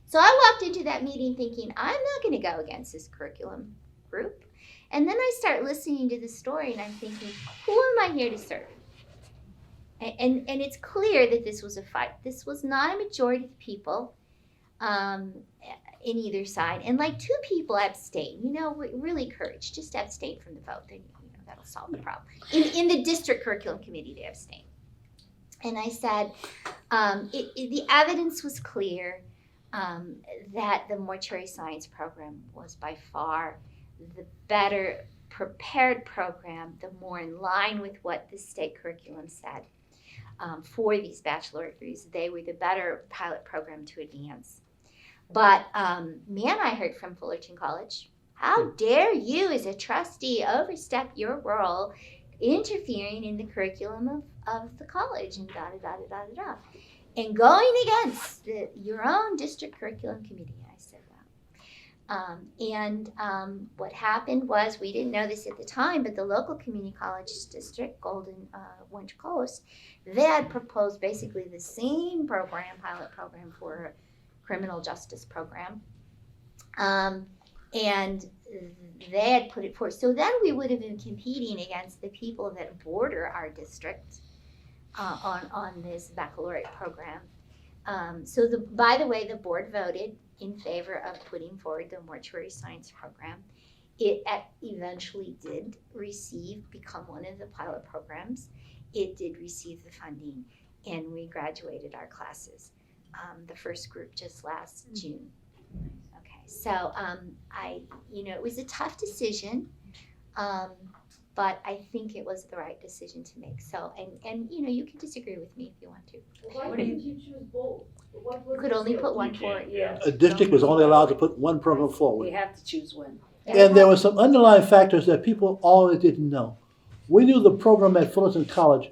So I walked into that meeting thinking, I'm not going to go against this curriculum group. And then I start listening to the story, and I'm thinking, who am I here to serve? And it's clear that this was a fight. This was not a majority of people in either side. And like 2 people abstained. You know, really courage. Just abstain from the vote. Then, you know, that'll solve the problem. In the district curriculum committee, they abstained. And I said, the evidence was clear that the mortuary science program was by far the better prepared program, the more in line with what the state curriculum said for these baccalaureate degrees. They were the better pilot program to advance. But man, I heard from Fullerton College, how dare you as a trustee overstep your role interfering in the curriculum of the college and da-da-da-da-da-da. And going against your own district curriculum committee. I said, wow. What happened was, we didn't know this at the time, but the local community college district, Golden Orange Coast, they had proposed basically the same program, pilot program for a criminal justice program. And they had put it forward. So then we would have been competing against the people that border our district on this baccalaureate program. So by the way, the board voted in favor of putting forward the mortuary science program. It eventually did become one of the pilot programs. It did receive the funding, and we graduated our classes. The first group just last June. Okay, so it was a tough decision, but I think it was the right decision to make. So, and you can disagree with me if you want to. Why didn't you choose both? What was Could the only skill? put one You forward. can't, yeah. A district was only allowed to put one program We forward. have to choose one. And there were some underlying factors that people always didn't know. We knew the program at Fullerton College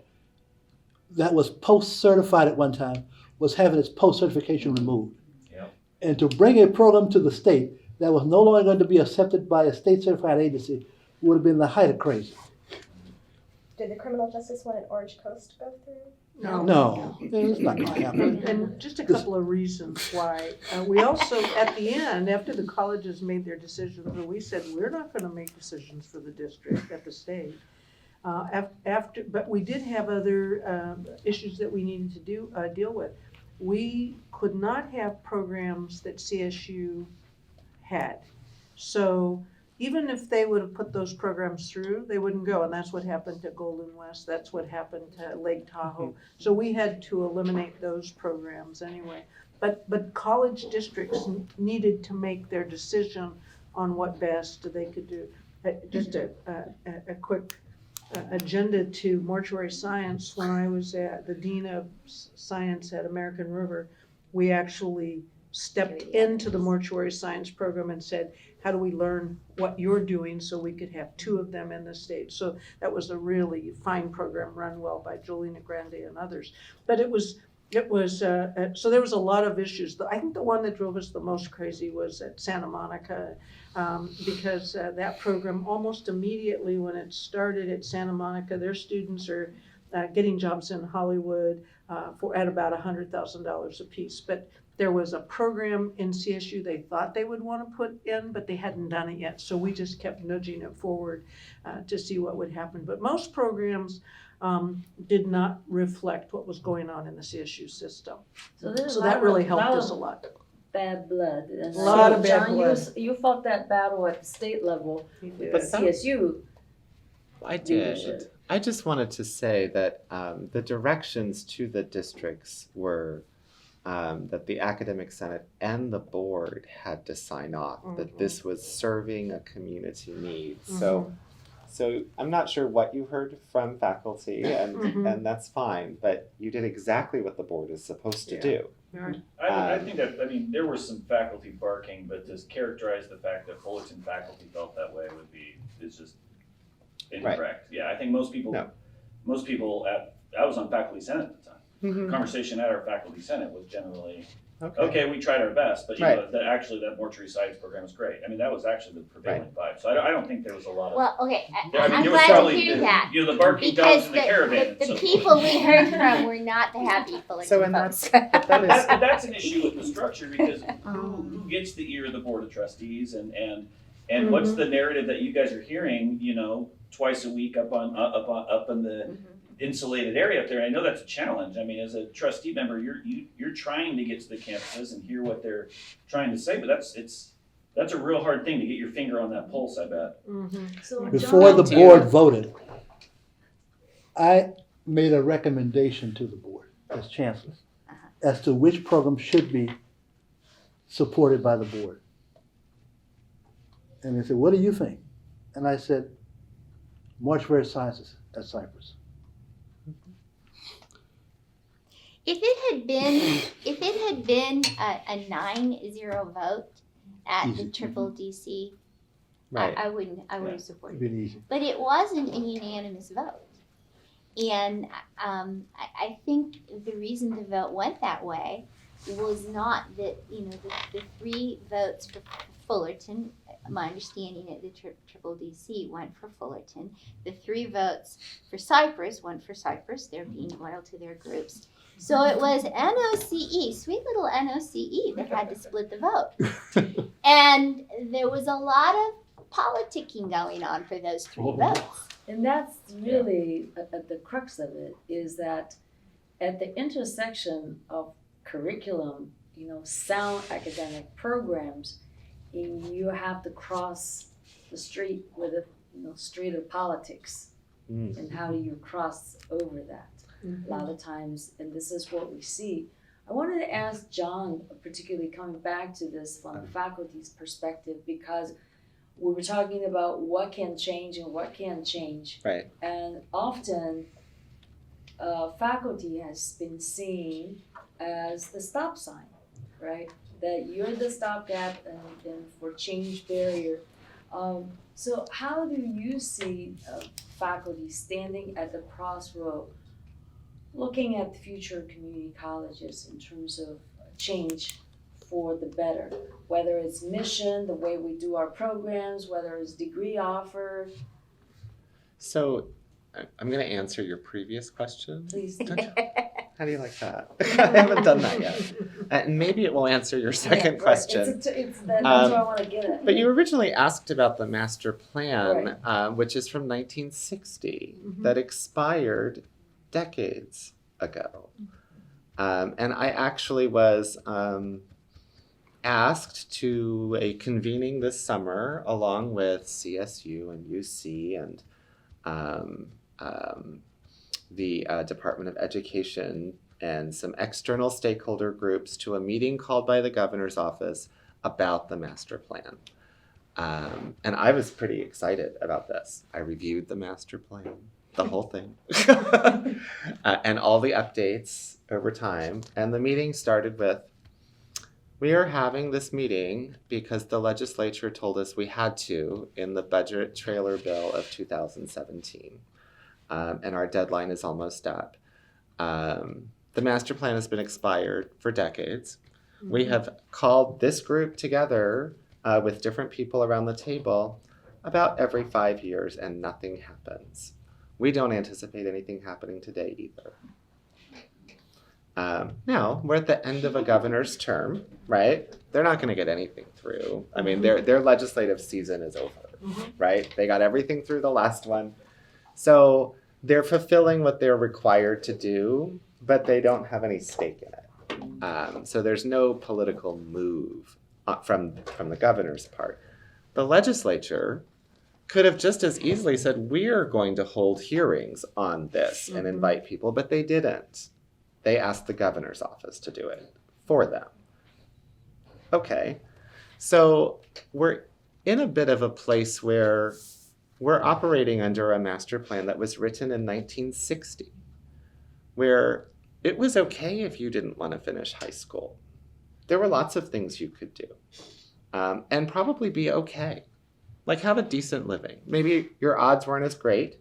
that was post-certified at one time was having its post-certification removed. Yep. And to bring a program to the state that was no longer going to be accepted by a state-certified agency would have been the height of crazy. Did the criminal justice one in Orange Coast go through? No, it's not going to happen. And just a couple of reasons why. We also, at the end, after the colleges made their decisions, we said, we're not gonna make decisions for the district at the state. But we did have other issues that we needed to deal with. We could not have programs that CSU had. So even if they would have put those programs through, they wouldn't go, and that's what happened to Golden West, that's what happened to Lake Tahoe. So we had to eliminate those programs anyway. But college districts needed to make their decision on what best they could do. Just a quick agenda to mortuary science. When I was the dean of science at American River, we actually stepped into the mortuary science program and said, how do we learn what you're doing so we could have 2 of them in the state? So that was a really fine program run well by Jolina Grande and others. But it was so there was a lot of issues. I think the one that drove us the most crazy was at Santa Monica, because that program almost immediately when it started at Santa Monica, their students are getting jobs in Hollywood at about $100,000 a piece. But there was a program in CSU they thought they would want to put in, but they hadn't done it yet. So we just kept nudging it forward to see what would happen. But most programs did not reflect what was going on in the CSU system. So there's So that really helped us a lot. Bad blood. And A lot of bad John, blood. you fought that battle at the state level with But some- CSU I did. leadership. I just wanted to say that the directions to the districts were that the academic senate and the board had to sign off that this was serving a community need. So I'm not sure what you heard from faculty, and that's fine, but you did exactly what the board is supposed to do. I think that, there was some faculty barking, but to characterize the fact that Fullerton faculty felt that way is just incorrect. Right. Yeah, I think most people I was on faculty senate at the time. The conversation at our faculty senate was generally, okay, we tried our best, but that mortuary science program is great. That was actually the prevailing vibe. So I don't think there was a lot of. Well, okay, there I'm was glad to probably hear that. the barking Because dogs in the caravan. the people we heard from were not the happy Fullerton So, and folks. That's an issue with the structure because who gets the ear of the board of trustees and what's the narrative that you guys are hearing? Twice a week up in the insulated area up there. I know that's a challenge. As a trustee member, you're trying to get to the campuses and hear what they're trying to say, but that's a real hard thing to get your finger on that pulse. I bet. So Before John, the board voted, I made a recommendation to the board as chancellor as to which program should be supported by the board. And they said, what do you think? And I said, mortuary sciences at Cypress. If it had been a 9-0 vote at the Easy. triple DC, Right. I wouldn't have supported It'd it. been easy. But it wasn't a unanimous vote. And I think the reason the vote went that way was not that, the 3 votes for Fullerton, my understanding at the triple DC went for Fullerton. The 3 votes for Cypress went for Cypress, they're being loyal to their groups. So it was NOCE, sweet little NOCE, that had to split the vote. And there was a lot of politicking going on for those 3 votes. and that's really the crux of it, is that at the intersection of curriculum, sound academic programs, and you have to cross the street with a street of politics. And how do you cross over that? A lot of times, and this is what we see. I wanted to ask John, particularly coming back to this from the faculty's perspective, because we were talking about what can change and what can't change. Right. And often, faculty has been seen as the stop sign, right? That you're the stopgap and for change barrier. So how do you see faculty standing at the crossroad, looking at future community colleges in terms of change for the better, whether it's mission, the way we do our programs, whether it's degree offer? So I'm going to answer your previous question. Please. How do you like that? I haven't done that yet. And maybe it will answer your second Right. question. That's what I want to get at. But you originally asked about the master plan, which is from 1960, that expired decades ago. And I actually was asked to a convening this summer along with CSU and UC and the Department of Education and some external stakeholder groups to a meeting called by the governor's office about the master plan. And I was pretty excited about this. I reviewed the master plan, the whole thing, and all the updates over time. And the meeting started with, we are having this meeting because the legislature told us we had to in the budget trailer bill of 2017. And our deadline is almost up. The master plan has been expired for decades. We have called this group together with different people around the table about every 5 years and nothing happens. We don't anticipate anything happening today either. Now, we're at the end of a governor's term, right? They're not going to get anything through. I mean, their legislative season is over, right? They got everything through the last one. So they're fulfilling what they're required to do, but they don't have any stake in it. So there's no political move from the governor's part. The legislature could have just as easily said, we're going to hold hearings on this and invite people, but they didn't. They asked the governor's office to do it for them. Okay, so we're in a bit of a place where we're operating under a master plan that was written in 1960, where it was okay if you didn't want to finish high school. There were lots of things you could do, and probably be okay. Like have a decent living. Maybe your odds weren't as great,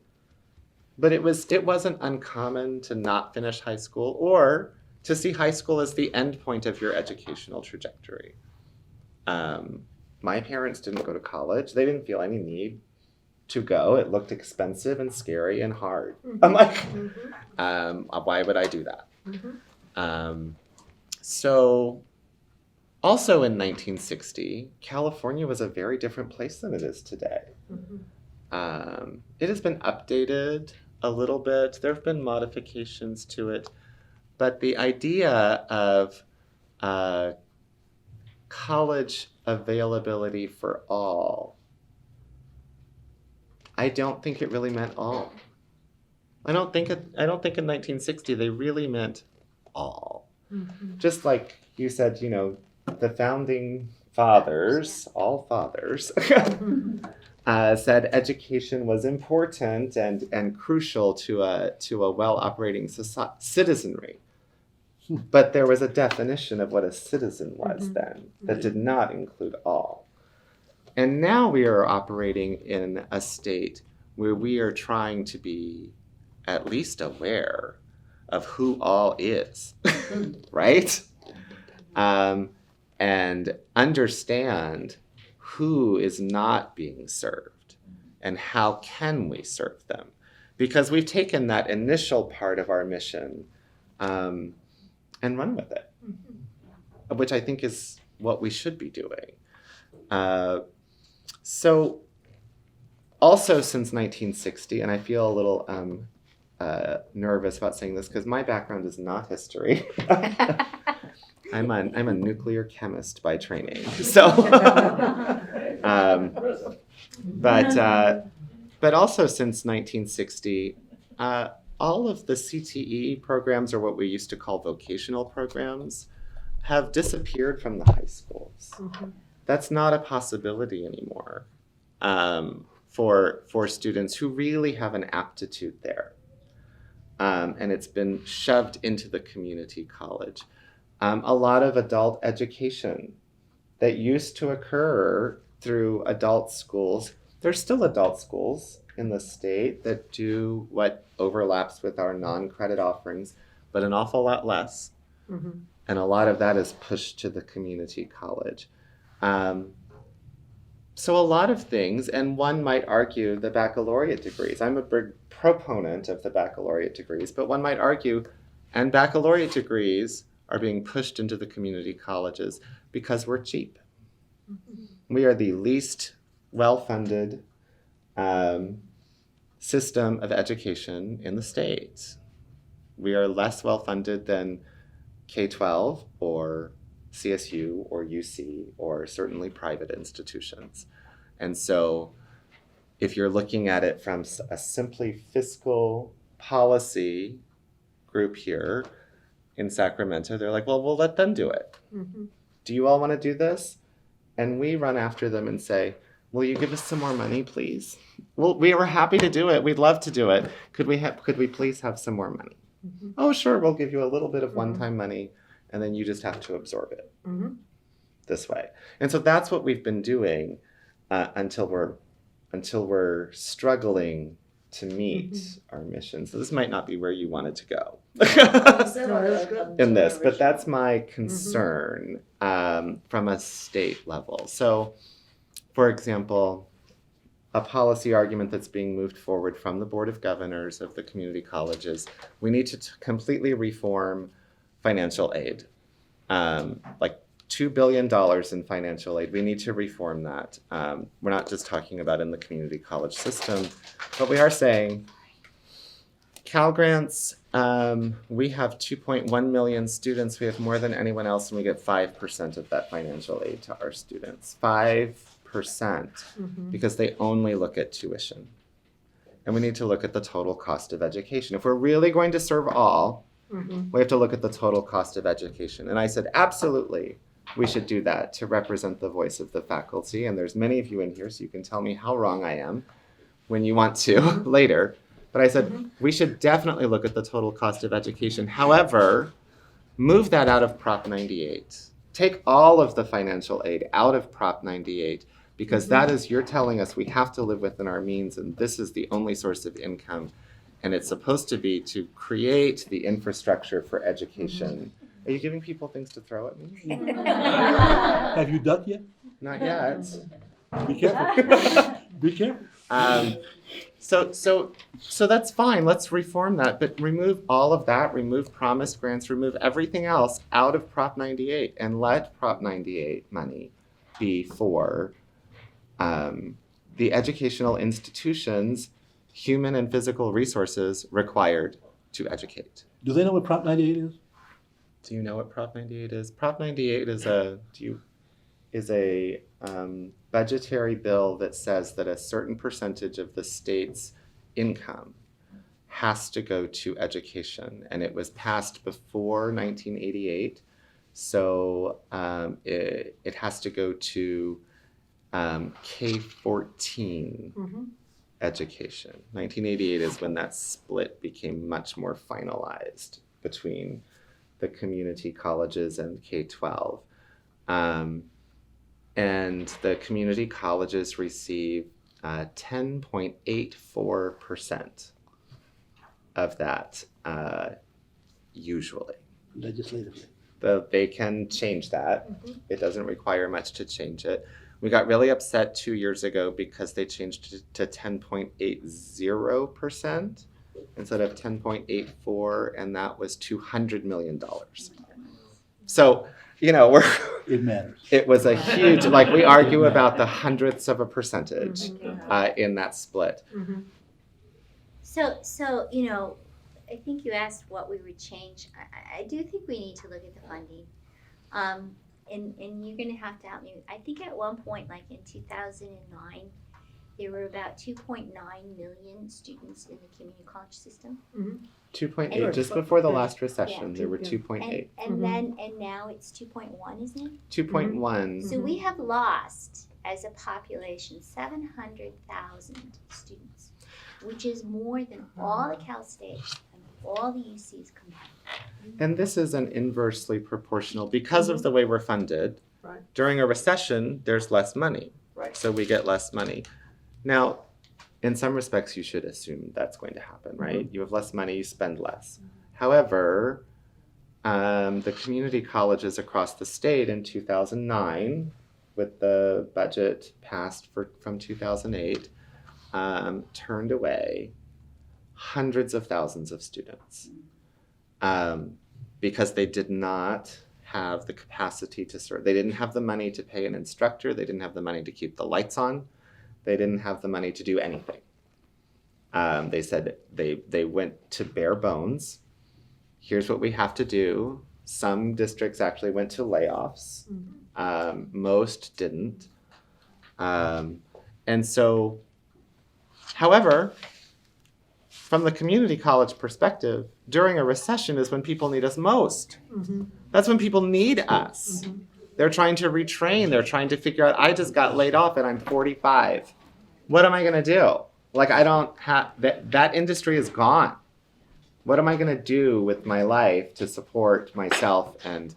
but it wasn't uncommon to not finish high school or to see high school as the end point of your educational trajectory. My parents didn't go to college. They didn't feel any need to go. It looked expensive and scary and hard. I'm like, why would I do that? So also in 1960, California was a very different place than it is today. It has been updated a little bit. There have been modifications to it, but the idea of college availability for all, I don't think it really meant all. I don't think in 1960 they really meant all. Just like you said, the founding fathers, all fathers, said education was important and crucial to a well-operating citizenry. But there was a definition of what a citizen was then that did not include all. And now we are operating in a state where we are trying to be at least aware of who all is, right? And understand who is not being served and how can we serve them. Because we've taken that initial part of our mission and run with it, which I think is what we should be doing. So also since 1960, and I feel a little nervous about saying this because my background is not history. I'm a nuclear chemist by training. So, but also since 1960, all of the CTE programs, or what we used to call vocational programs, have disappeared from the high schools. Mhm. That's not a possibility anymore for students who really have an aptitude there. And it's been shoved into the community college. A lot of adult education that used to occur through adult schools, there's still adult schools in the state that do what overlaps with our non-credit offerings, but an awful lot less. Mhm. And a lot of that is pushed to the community college. So a lot of things, and one might argue the baccalaureate degrees. I'm a big proponent of the baccalaureate degrees, but one might argue, and baccalaureate degrees are being pushed into the community colleges because we're cheap. We are the least well-funded system of education in the state. We are less well-funded than K-12 or CSU or UC or certainly private institutions. And so if you're looking at it from a simply fiscal policy group here in Sacramento, they're like, well, we'll let them do it. Mhm. Do you all want to do this? And we run after them and say, will you give us some more money, please? Well, we were happy to do it. We'd love to do it. Could we please have some more money? Mhm. Oh, sure, we'll give you a little bit of one-time money, and then you just have to absorb it Mhm. this way. And so that's what we've been doing until we're struggling to meet our mission. So this might not be where you wanted to go in this, but that's my concern from a state level. So, for example, a policy argument that's being moved forward from the Board of Governors of the community colleges, we need to completely reform financial aid. Like $2 billion in financial aid, we need to reform that. We're not just talking about in the community college system, but we are saying Cal Grants, we have 2.1 million students. We have more than anyone else, and we get 5% of that financial aid to our students. 5%, because they only look at tuition. And we need to look at the total cost of education. If we're really going to serve all, we have to look at the total cost of education. And I said, absolutely, we should do that to represent the voice of the faculty. And there's many of you in here, so you can tell me how wrong I am when you want to later. But I said, we should definitely look at the total cost of education. However, move that out of Prop 98. Take all of the financial aid out of Prop 98, because that is, you're telling us we have to live within our means, and this is the only source of income. And it's supposed to be to create the infrastructure for education. Are you giving people things to throw at me? Have you ducked yet? Not yet. Be careful. Be careful. So that's fine. Let's reform that, but remove all of that. Remove promised grants. Remove everything else out of Prop 98, and let Prop 98 money be for the educational institutions, human and physical resources required to educate. Do they know what Prop 98 is? Do you know what Prop 98 is? Prop 98 is a budgetary bill that says that a certain percentage of the state's income has to go to education, and it was passed before 1988, so it has to go to K-14 education. 1988 is when that split became much more finalized between the community colleges and K-12. And the community colleges receive 10.84% of that usually. Legislatively. They can change that. It doesn't require much to change it. We got really upset 2 years ago because they changed it to 10.80% instead of 10.84, and that was $200 million. So, you know, It matters. it was a huge, like, we argue about the hundredths of a percentage in that split. So you know, I think you asked what we would change. I do think we need to look at the funding. And you're gonna have to help me. I think at one point, like in 2009, there were about 2.9 million students in the community college system. 2.8, just before the last recession, there were 2.8. And now it's 2.1, isn't it? 2.1. So we have lost, as a population, 700,000 students, which is more than all the Cal State and all the UCs combined. And this is an inversely proportional, because of the way we're funded. Right. During a recession, there's less money. Right. So we get less money. Now, in some respects, you should assume that's going to happen, right? You have less money, you spend less. However, the community colleges across the state in 2009, with the budget passed from 2008, turned away hundreds of thousands of students because they did not have the capacity to serve. They didn't have the money to pay an instructor. They didn't have the money to keep the lights on. They didn't have the money to do anything. They said they went to bare bones. Here's what we have to do. Some districts actually went to layoffs. Most didn't. And so, however, from the community college perspective, during a recession is when people need us most. That's when people need us. They're trying to retrain. They're trying to figure out, I just got laid off and I'm 45. What am I going to do? Like, I don't have, that industry is gone. What am I going to do with my life to support myself and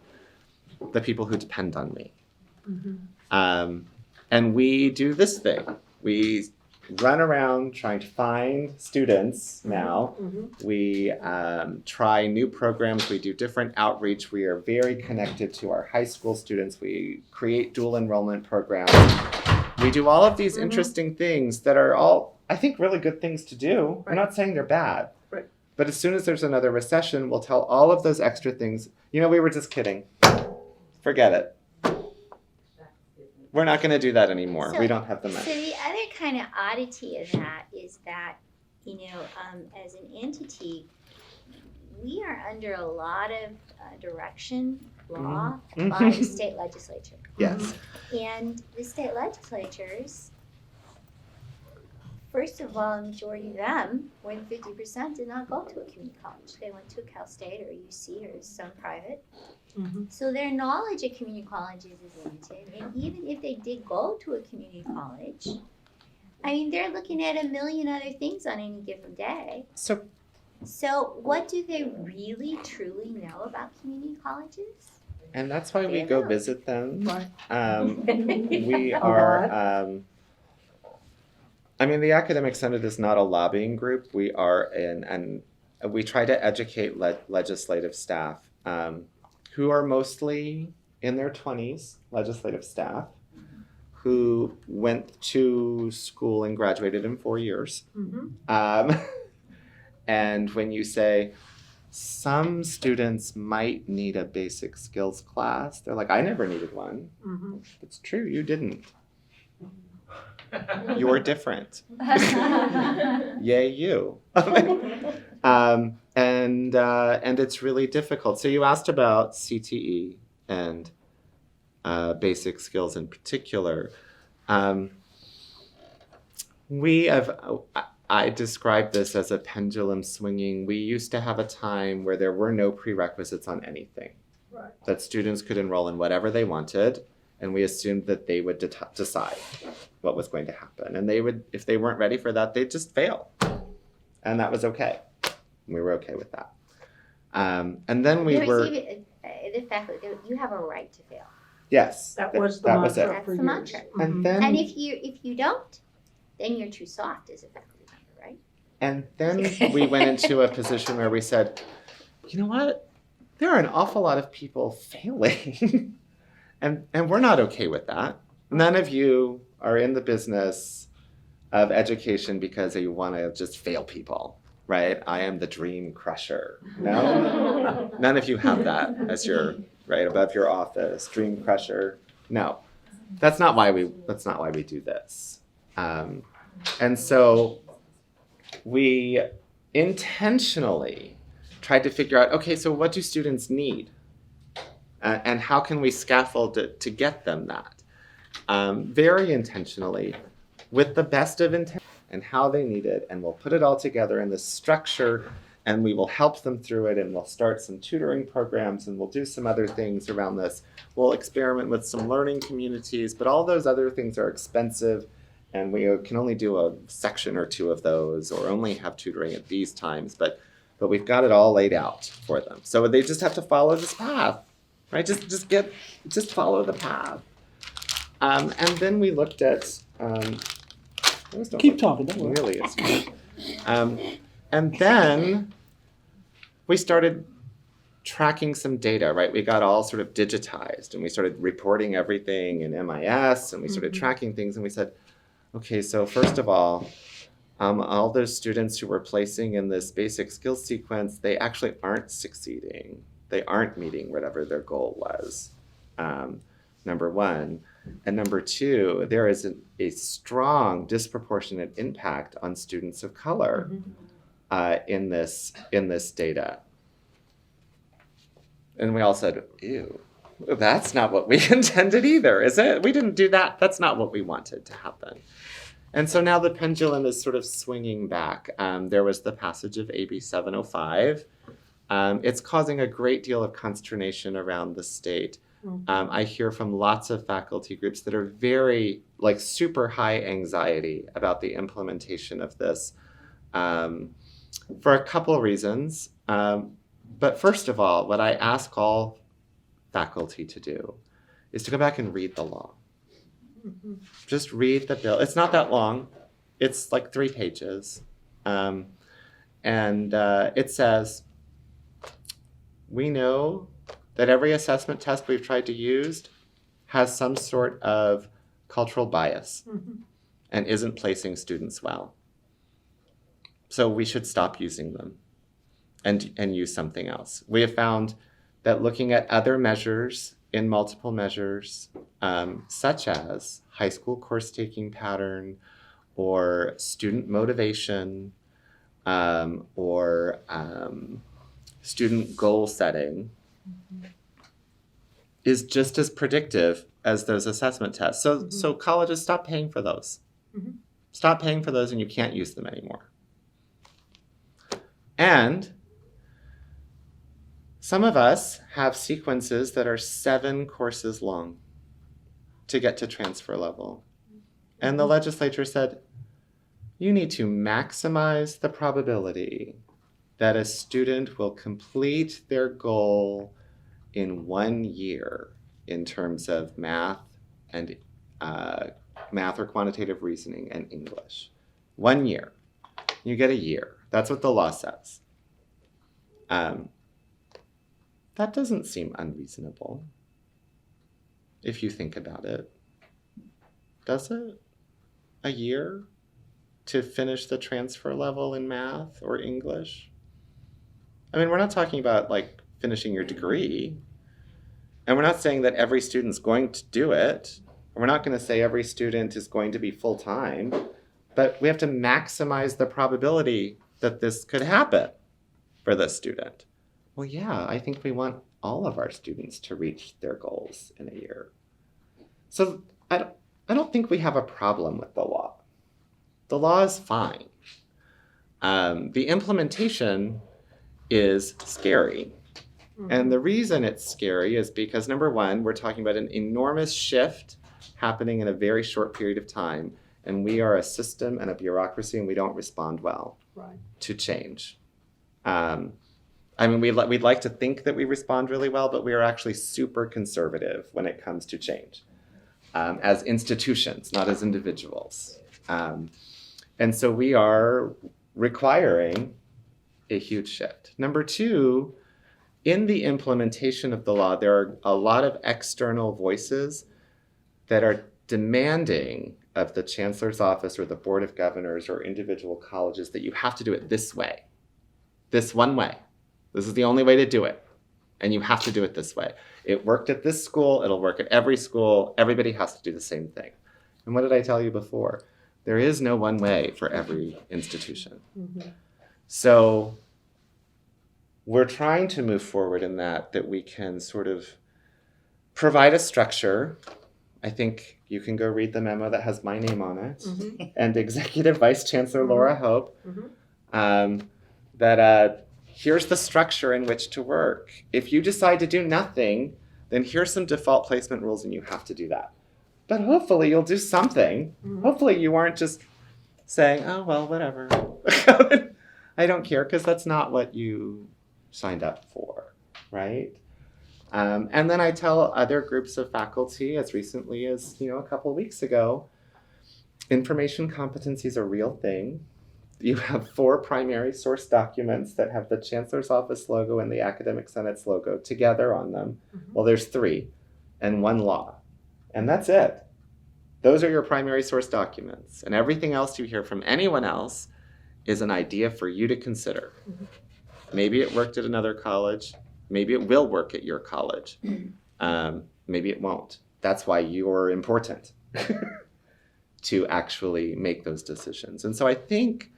the people who depend on me? And we do this thing. We run around trying to find students now. We try new programs. We do different outreach. We are very connected to our high school students. We create dual enrollment programs. We do all of these interesting things that are all, I think, really good things to do. We're not saying they're bad. Right. But as soon as there's another recession, we'll tell all of those extra things. You know, we were just kidding. Forget it. We're not going to do that anymore. We don't have the money. So the other kind of oddity of that is that, as an entity, we are under a lot of direction, law, by the state legislature. Yes. And the state legislatures, first of all, a majority of them, more than 50%, did not go to a community college. They went to a Cal State or UC or some private. So their knowledge of community colleges is limited. And even if they did go to a community college, I mean, they're looking at a million other things on any given day. So what do they really, truly know about community colleges? And that's why we go visit them. Right. We are, I mean, the Academic Senate is not a lobbying group. We are and we try to educate legislative staff who are mostly in their 20s, legislative staff, who went to school and graduated in 4 years. And when you say, some students might need a basic skills class, they're like, I never needed one. It's true, you didn't. You're different. Yay, you. And it's really difficult. So you asked about CTE and basic skills in particular. I describe this as a pendulum swinging. We used to have a time where there were no prerequisites on anything. Right. That students could enroll in whatever they wanted, and we assumed that they would decide what was going to happen. And they would, if they weren't ready for that, they'd just fail. And that was okay. We were okay with that. And then we were... Even, the fact that you have a right to fail. Yes. That was the mantra it. That's for the years. mantra. And then... And if you don't, then you're too soft as a faculty member, right? And then we went into a position where we said, you know what? There are an awful lot of people failing. and we're not okay with that. None of you are in the business of education because you want to just fail people, right? I am the dream crusher. No? None of you have that as your, right, above your office, dream crusher. No. That's not why we do this. And so we intentionally tried to figure out, okay, so what do students need? And how can we scaffold it to get them that? Very intentionally, with the best of intent and how they need it, and we'll put it all together in this structure, and we will help them through it, and we'll start some tutoring programs, and we'll do some other things around this. We'll experiment with some learning communities, but all those other things are expensive, and we can only do a section or two of those, or only have tutoring at these times, but we've got it all laid out for them. So they just have to follow this path, right? Just follow the path. And then we looked at, Keep talking, don't worry. really is. And then we started tracking some data, right? We got all sort of digitized, and we started reporting everything in MIS, and we started tracking things, and we said, okay, so first of all those students who we're placing in this basic skills sequence, they actually aren't succeeding. They aren't meeting whatever their goal was, number one. And number two, there is a strong disproportionate impact on students of color in this data. And we all said, ew, that's not what we intended either, is it? We didn't do that. That's not what we wanted to happen. And so now the pendulum is sort of swinging back. There was the passage of AB 705. It's causing a great deal of consternation around the state. I hear from lots of faculty groups that are very, super high anxiety about the implementation of this for a couple of reasons. But first of all, what I ask all faculty to do is to go back and read the law. Just read the bill. It's not that long. It's like 3 pages. And it says, we know that every assessment test we've tried to use has some sort of cultural bias and isn't placing students well. So we should stop using them and use something else. We have found that looking at other measures in multiple measures, such as high school course taking pattern or student motivation or student goal setting, is just as predictive as those assessment tests. So colleges, stop paying for those. Stop paying for those, and you can't use them anymore. And some of us have sequences that are 7 courses long to get to transfer level. And the legislature said, you need to maximize the probability that a student will complete their goal in 1 year in terms of math and math or quantitative reasoning and English. 1 year. You get a year. That's what the law says. That doesn't seem unreasonable if you think about it. Does it? A year to finish the transfer level in math or English? I mean, we're not talking about finishing your degree. And we're not saying that every student's going to do it. We're not going to say every student is going to be full-time. But we have to maximize the probability that this could happen for this student. Well, yeah, I think we want all of our students to reach their goals in a year. So I don't think we have a problem with the law. The law is fine. The implementation is scary. And the reason it's scary is because, number one, we're talking about an enormous shift happening in a very short period of time. And we are a system and a bureaucracy, and we don't respond well to change. I mean, we'd like to think that we respond really well, but we are actually super conservative when it comes to change as institutions, not as individuals. And so we are requiring a huge shift. Number two, in the implementation of the law, there are a lot of external voices that are demanding of the chancellor's office or the board of governors or individual colleges that you have to do it this way, this one way. This is the only way to do it. And you have to do it this way. It worked at this school. It'll work at every school. Everybody has to do the same thing. And what did I tell you before? There is no one way for every institution. So, I don't think we have a problem with the law. The law is fine. The implementation is scary. And the reason it's scary is because, number one, we're talking about an enormous shift happening in a very short period of time. And we are a system and a bureaucracy, and we don't respond well to change as institutions, not as individuals. And so we are requiring a huge shift. Number two, in the implementation of the law, there are a lot of external voices that are demanding of the chancellor's office or the board of governors or individual colleges that you have to do it this way, this one way. This is the only way to do it. And you have to do it this way. we're trying to move forward in that we can sort of provide a structure. I think you can go read the memo that has my name on it, and Executive Vice Chancellor Laura Hope, that here's the structure in which to work. If you decide to do nothing, then here's some default placement rules and you have to do that. But hopefully you'll do something. Hopefully you aren't just saying, oh, well, whatever. I don't care, because that's not what you signed up for, right? And then I tell other groups of faculty, as recently as a couple of weeks ago, information competency is a real thing. You have 4 primary source documents that have the Chancellor's Office logo and the Academic Senate's logo together on them. Well, there's 3 and 1 law, and that's it. Those are your primary source documents, and everything else you hear from anyone else is an idea for you to consider. Maybe it worked at another college. Maybe it will work at your college. Maybe it won't. That's why you're important to actually make those decisions. And so I think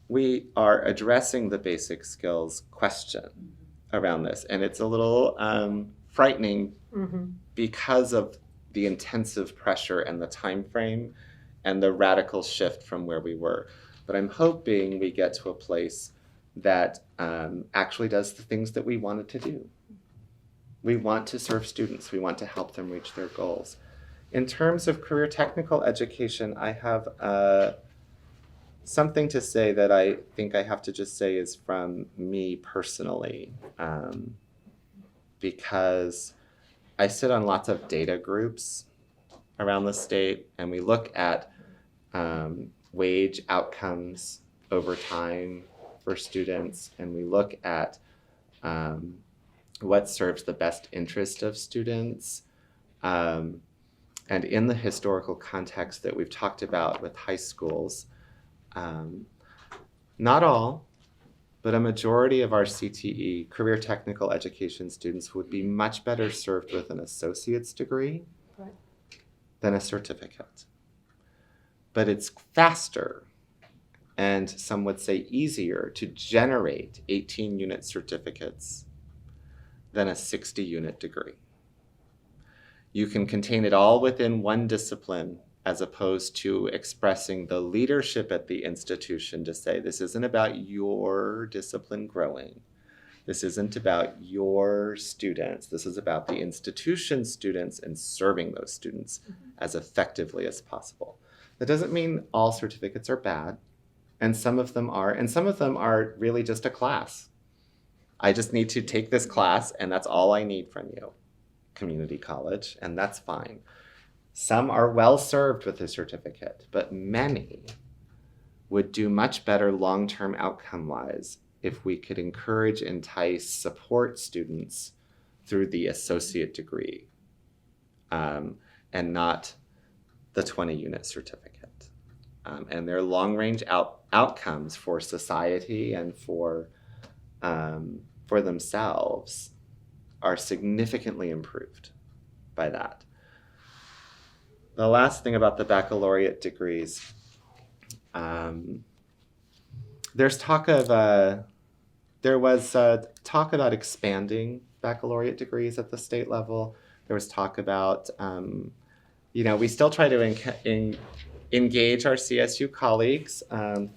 we are addressing the basic skills question around this. And it's a little frightening because of the intensive pressure and the time frame and the radical shift from where we were. But I'm hoping we get to a place that actually does the things that we wanted to do. We want to serve students. We want to help them reach their goals. In terms of career technical education, I have something to say that I think I have to just say is from me personally, because I sit on lots of data groups around the state, and we look at wage outcomes over time for students, and we look at what serves the best interest of students. And in the historical context that we've talked about with high schools, not all, but a majority of our CTE, career technical education students, would be much better served with an associate's degree than a certificate. But it's faster, and some would say easier, to generate 18-unit certificates than a 60-unit degree. You can contain it all within one discipline, as opposed to expressing the leadership at the institution to say, this isn't about your discipline growing. This isn't about your students. This is about the institution's students and serving those students as effectively as possible. That doesn't mean all certificates are bad, and some of them are really just a class. I just need to take this class, and that's all I need from you, community college, and that's fine. Some are well served with a certificate, but many would do much better long-term outcome-wise if we could encourage, entice, support students through the associate degree, and not the 20-unit certificate. And their long-range outcomes for society and for themselves are significantly improved by that. The last thing about the baccalaureate degrees, there was talk about expanding baccalaureate degrees at the state level. There was talk about, we still try to engage our CSU colleagues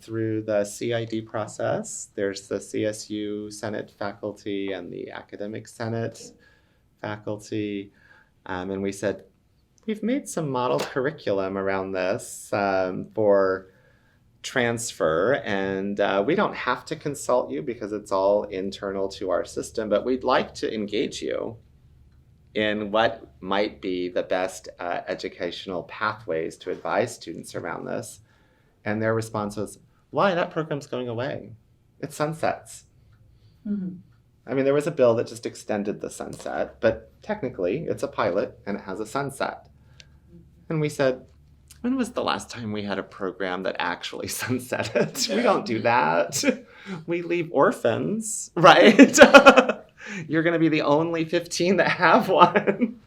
through the CID process. There's the CSU Senate faculty and the Academic Senate faculty. And we said, we've made some model curriculum around this for transfer, and we don't have to consult you because it's all internal to our system, but we'd like to engage you in what might be the best educational pathways to advise students around this. And their response was, why? That program's going away. It sunsets. I mean, there was a bill that just extended the sunset, but technically it's a pilot and it has a sunset. And we said, when was the last time we had a program that actually sunsetted? We don't do that. We leave orphans, right? You're going to be the only 15 that have one.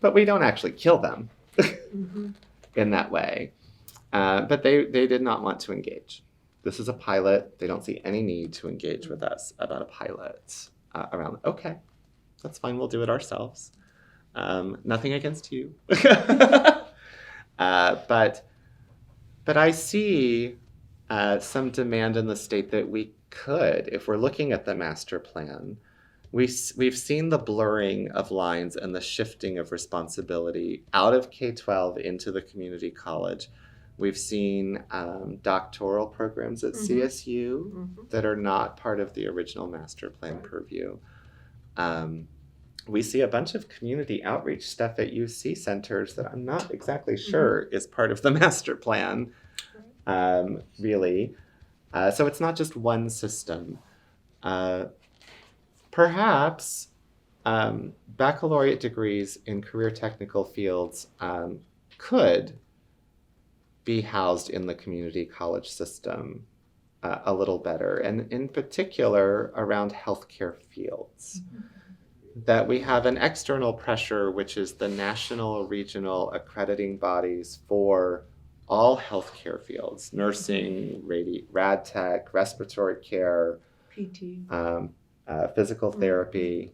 But we don't actually kill them in that way. But they did not want to engage. This is a pilot. They don't see any need to engage with us about a pilot. around. Okay, that's fine. We'll do it ourselves. Nothing against you. But I see some demand in the state that we could, if we're looking at the master plan, we've seen the blurring of lines and the shifting of responsibility out of K-12 into the community college. We've seen doctoral programs at CSU that are not part of the original master plan purview. We see a bunch of community outreach stuff at UC centers that I'm not exactly sure is part of the master plan, really. So it's not just one system. Perhaps baccalaureate degrees in career technical fields could be housed in the community college system a little better, and in particular around healthcare fields. That we have an external pressure, which is the national, regional accrediting bodies for all healthcare fields, nursing, rad tech, respiratory care, PT. Physical therapy,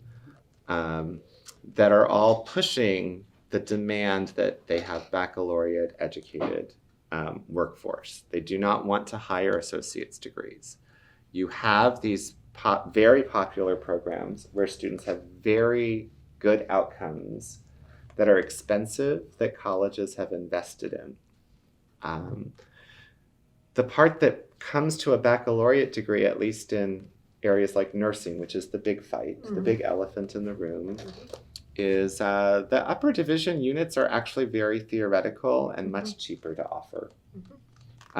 that are all pushing the demand that they have baccalaureate educated workforce. They do not want to hire associate's degrees. You have these very popular programs where students have very good outcomes that are expensive, that colleges have invested in. The part that comes to a baccalaureate degree, at least in areas like nursing, which is the big fight, the big elephant in the room, is the upper division units are actually very theoretical and much cheaper to offer.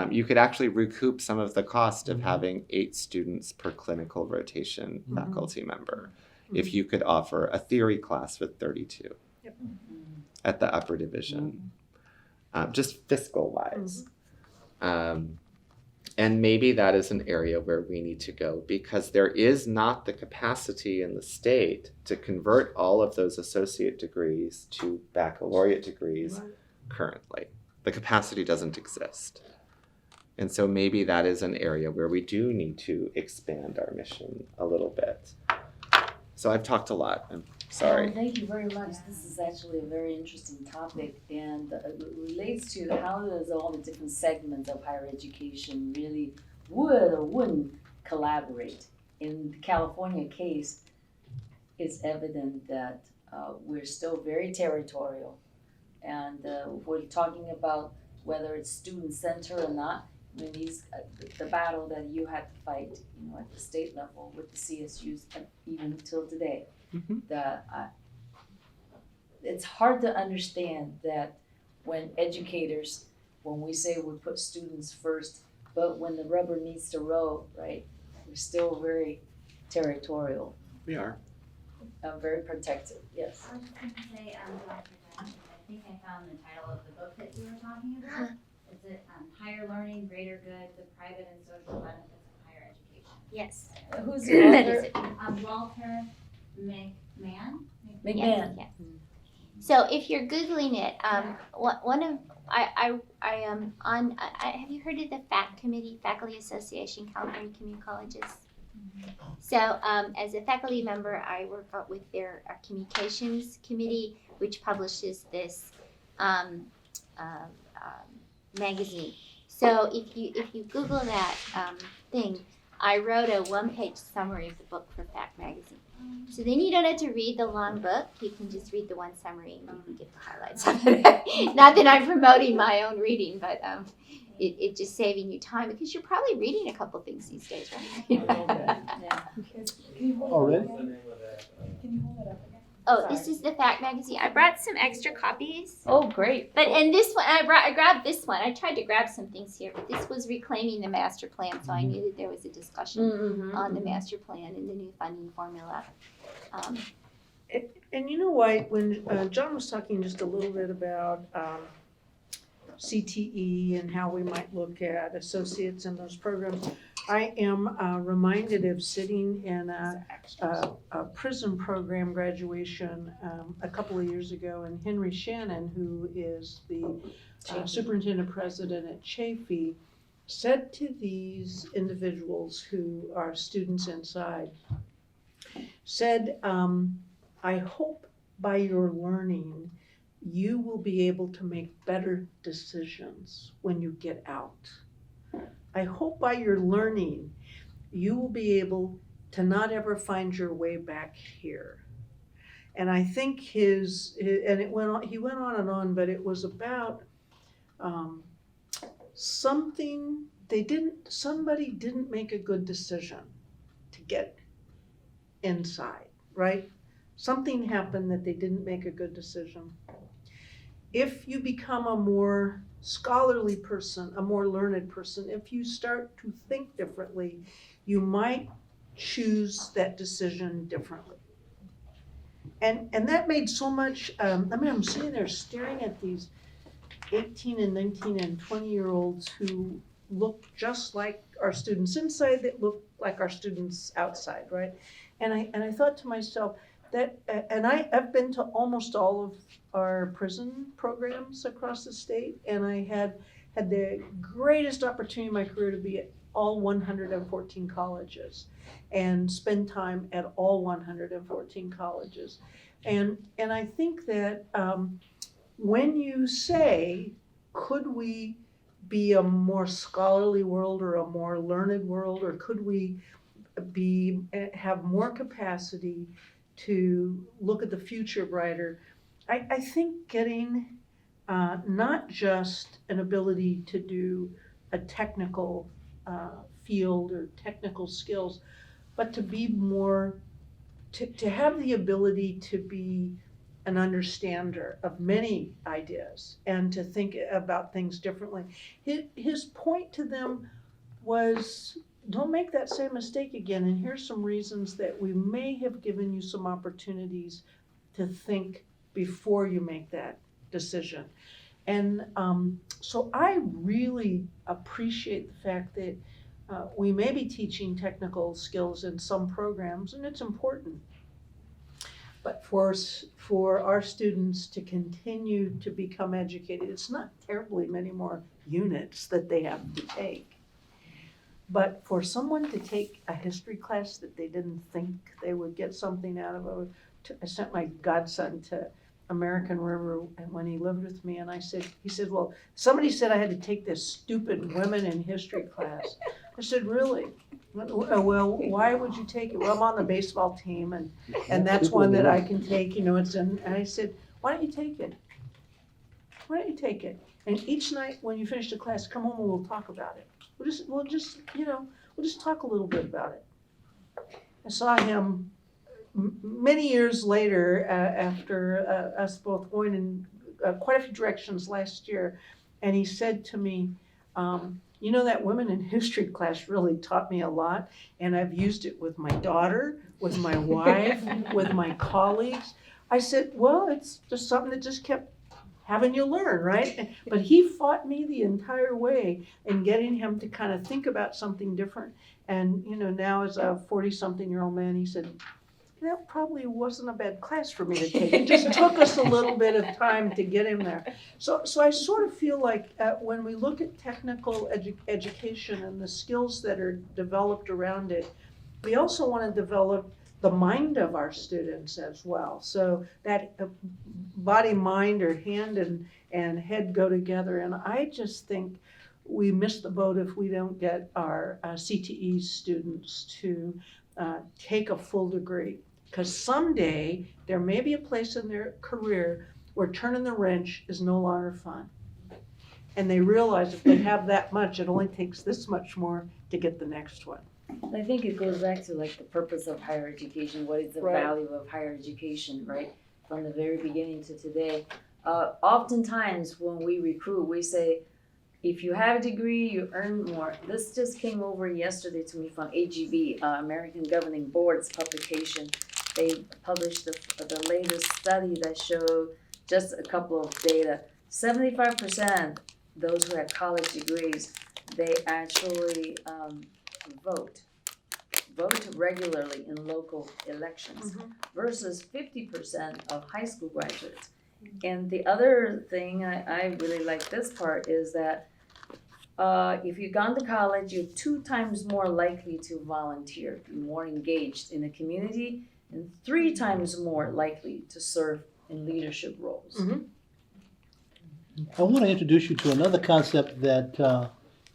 You could actually recoup some of the cost of having 8 students per clinical rotation faculty member if you could offer a theory class with 32 at the upper division, just fiscal wise. And maybe that is an area where we need to go, because there is not the capacity in the state to convert all of those associate degrees to baccalaureate degrees currently. The capacity doesn't exist. And so maybe that is an area where we do need to expand our mission a little bit. So I've talked a lot. I'm sorry. Thank you very much. This is actually a very interesting topic, and it relates to how does all the different segments of higher education really would or wouldn't collaborate. In the California case, it's evident that we're still very territorial, and we're talking about whether it's student center or not. I mean, the battle that you had to fight, at the state level with the CSUs, even till today, it's hard to understand that when educators, when we say we put students first, but when the rubber meets the road, right, we're still very territorial. We are. Very protective. Yes. I was just going to say, Dr. Johnson, I think I found the title of the book that you were talking about. Is it Higher Learning, Greater Good, the Private and Social Benefits of Higher Education? Yes. Who's the That author? is it. Walter McMahon? McMahon. Yes. So if you're Googling it, one of I am on. Have you heard of the FAC committee, Faculty Association, California Community Colleges? So as a faculty member, I work with their communications committee, which publishes this magazine. So if you Google that thing, I wrote a one-page summary of the book for FAC magazine. So then you don't have to read the long book. You can just read the one summary and you can get the highlights of it. Not that I'm promoting my own reading, but it just saving you time, because you're probably reading a couple things these days, right? Already? Can you hold it up again? Oh, this is the FAC magazine. I brought some extra copies. Oh, great. But in this one, I grabbed this one. I tried to grab some things here, but this was reclaiming the master plan, so I knew that there was a discussion on the master plan and the new funding formula. And you know why, when John was talking just a little bit about CTE and how we might look at associates in those programs, I am reminded of sitting in a prison program graduation a couple of years ago, and Henry Shannon, who is the superintendent president at Chafee, said to these individuals who are students inside, said, I hope by your learning, you will be able to make better decisions when you get out. I hope by your learning, you will be able to not ever find your way back here. And I think and it went on, he went on and on, but it was about something somebody didn't make a good decision to get inside, right? Something happened that they didn't make a good decision. If you become a more scholarly person, a more learned person, if you start to think differently, you might choose that decision differently. And that made so much, I'm sitting there staring at these 18 and 19 and 20-year-olds who look just like our students inside, that look like our students outside, right? And I thought to myself that, and I've been to almost all of our prison programs across the state, and I had the greatest opportunity in my career to be at all 114 colleges and spend time at all 114 colleges. And I think that when you say, could we be a more scholarly world or a more learned world, or could we have more capacity to look at the future brighter, I think getting not just an ability to do a technical field or technical skills, but to be more, to have the ability to be an understander of many ideas and to think about things differently. His point to them was, don't make that same mistake again, and here's some reasons that we may have given you some opportunities to think before you make that decision. And so I really appreciate the fact that we may be teaching technical skills in some programs, and it's important. But for our students to continue to become educated, it's not terribly many more units that they have to take. But for someone to take a history class that they didn't think they would get something out of it, I sent my godson to American River when he lived with me, and he said, well, somebody said I had to take this stupid women in history class. I said, really? Well, why would you take it? Well, I'm on the baseball team, and that's one that I can take, it's in, and I said, why don't you take it? Why don't you take it? And each night when you finish the class, come home and we'll talk about it. We'll just talk a little bit about it. I saw him many years later, after us both going in quite a few directions last year, and he said to me, that women in history class really taught me a lot, and I've used it with my daughter, with my wife, with my colleagues. I said, well, it's just something that just kept having you learn, right? But he fought me the entire way in getting him to kind of think about something different. And, now as a 40-something-year-old man, he said, that probably wasn't a bad class for me to take. It just took us a little bit of time to get him there. So I sort of feel like when we look at technical education and the skills that are developed around it, we also want to develop the mind of our students as well. So that body, mind, or hand and head go together. And I just think we miss the boat if we don't get our CTE students to take a full degree. Because someday there may be a place in their career where turning the wrench is no longer fun. And they realize if they have that much, it only takes this much more to get the next one. I think it goes back to the purpose of higher education. What is the Right. value of higher education, right? From the very beginning to today. Oftentimes when we recruit, we say, if you have a degree, you earn more. This just came over yesterday to me from AGB, American Governing Board's publication. They published the latest study that showed just a couple of data. 75% those who have college degrees, they actually vote regularly in local elections versus 50% of high school graduates. And the other thing, I really like this part, is that if you've gone to college, you're 2 times more likely to volunteer, be more engaged in the community, and 3 times more likely to serve in leadership roles. Mhm. I want to introduce you to another concept that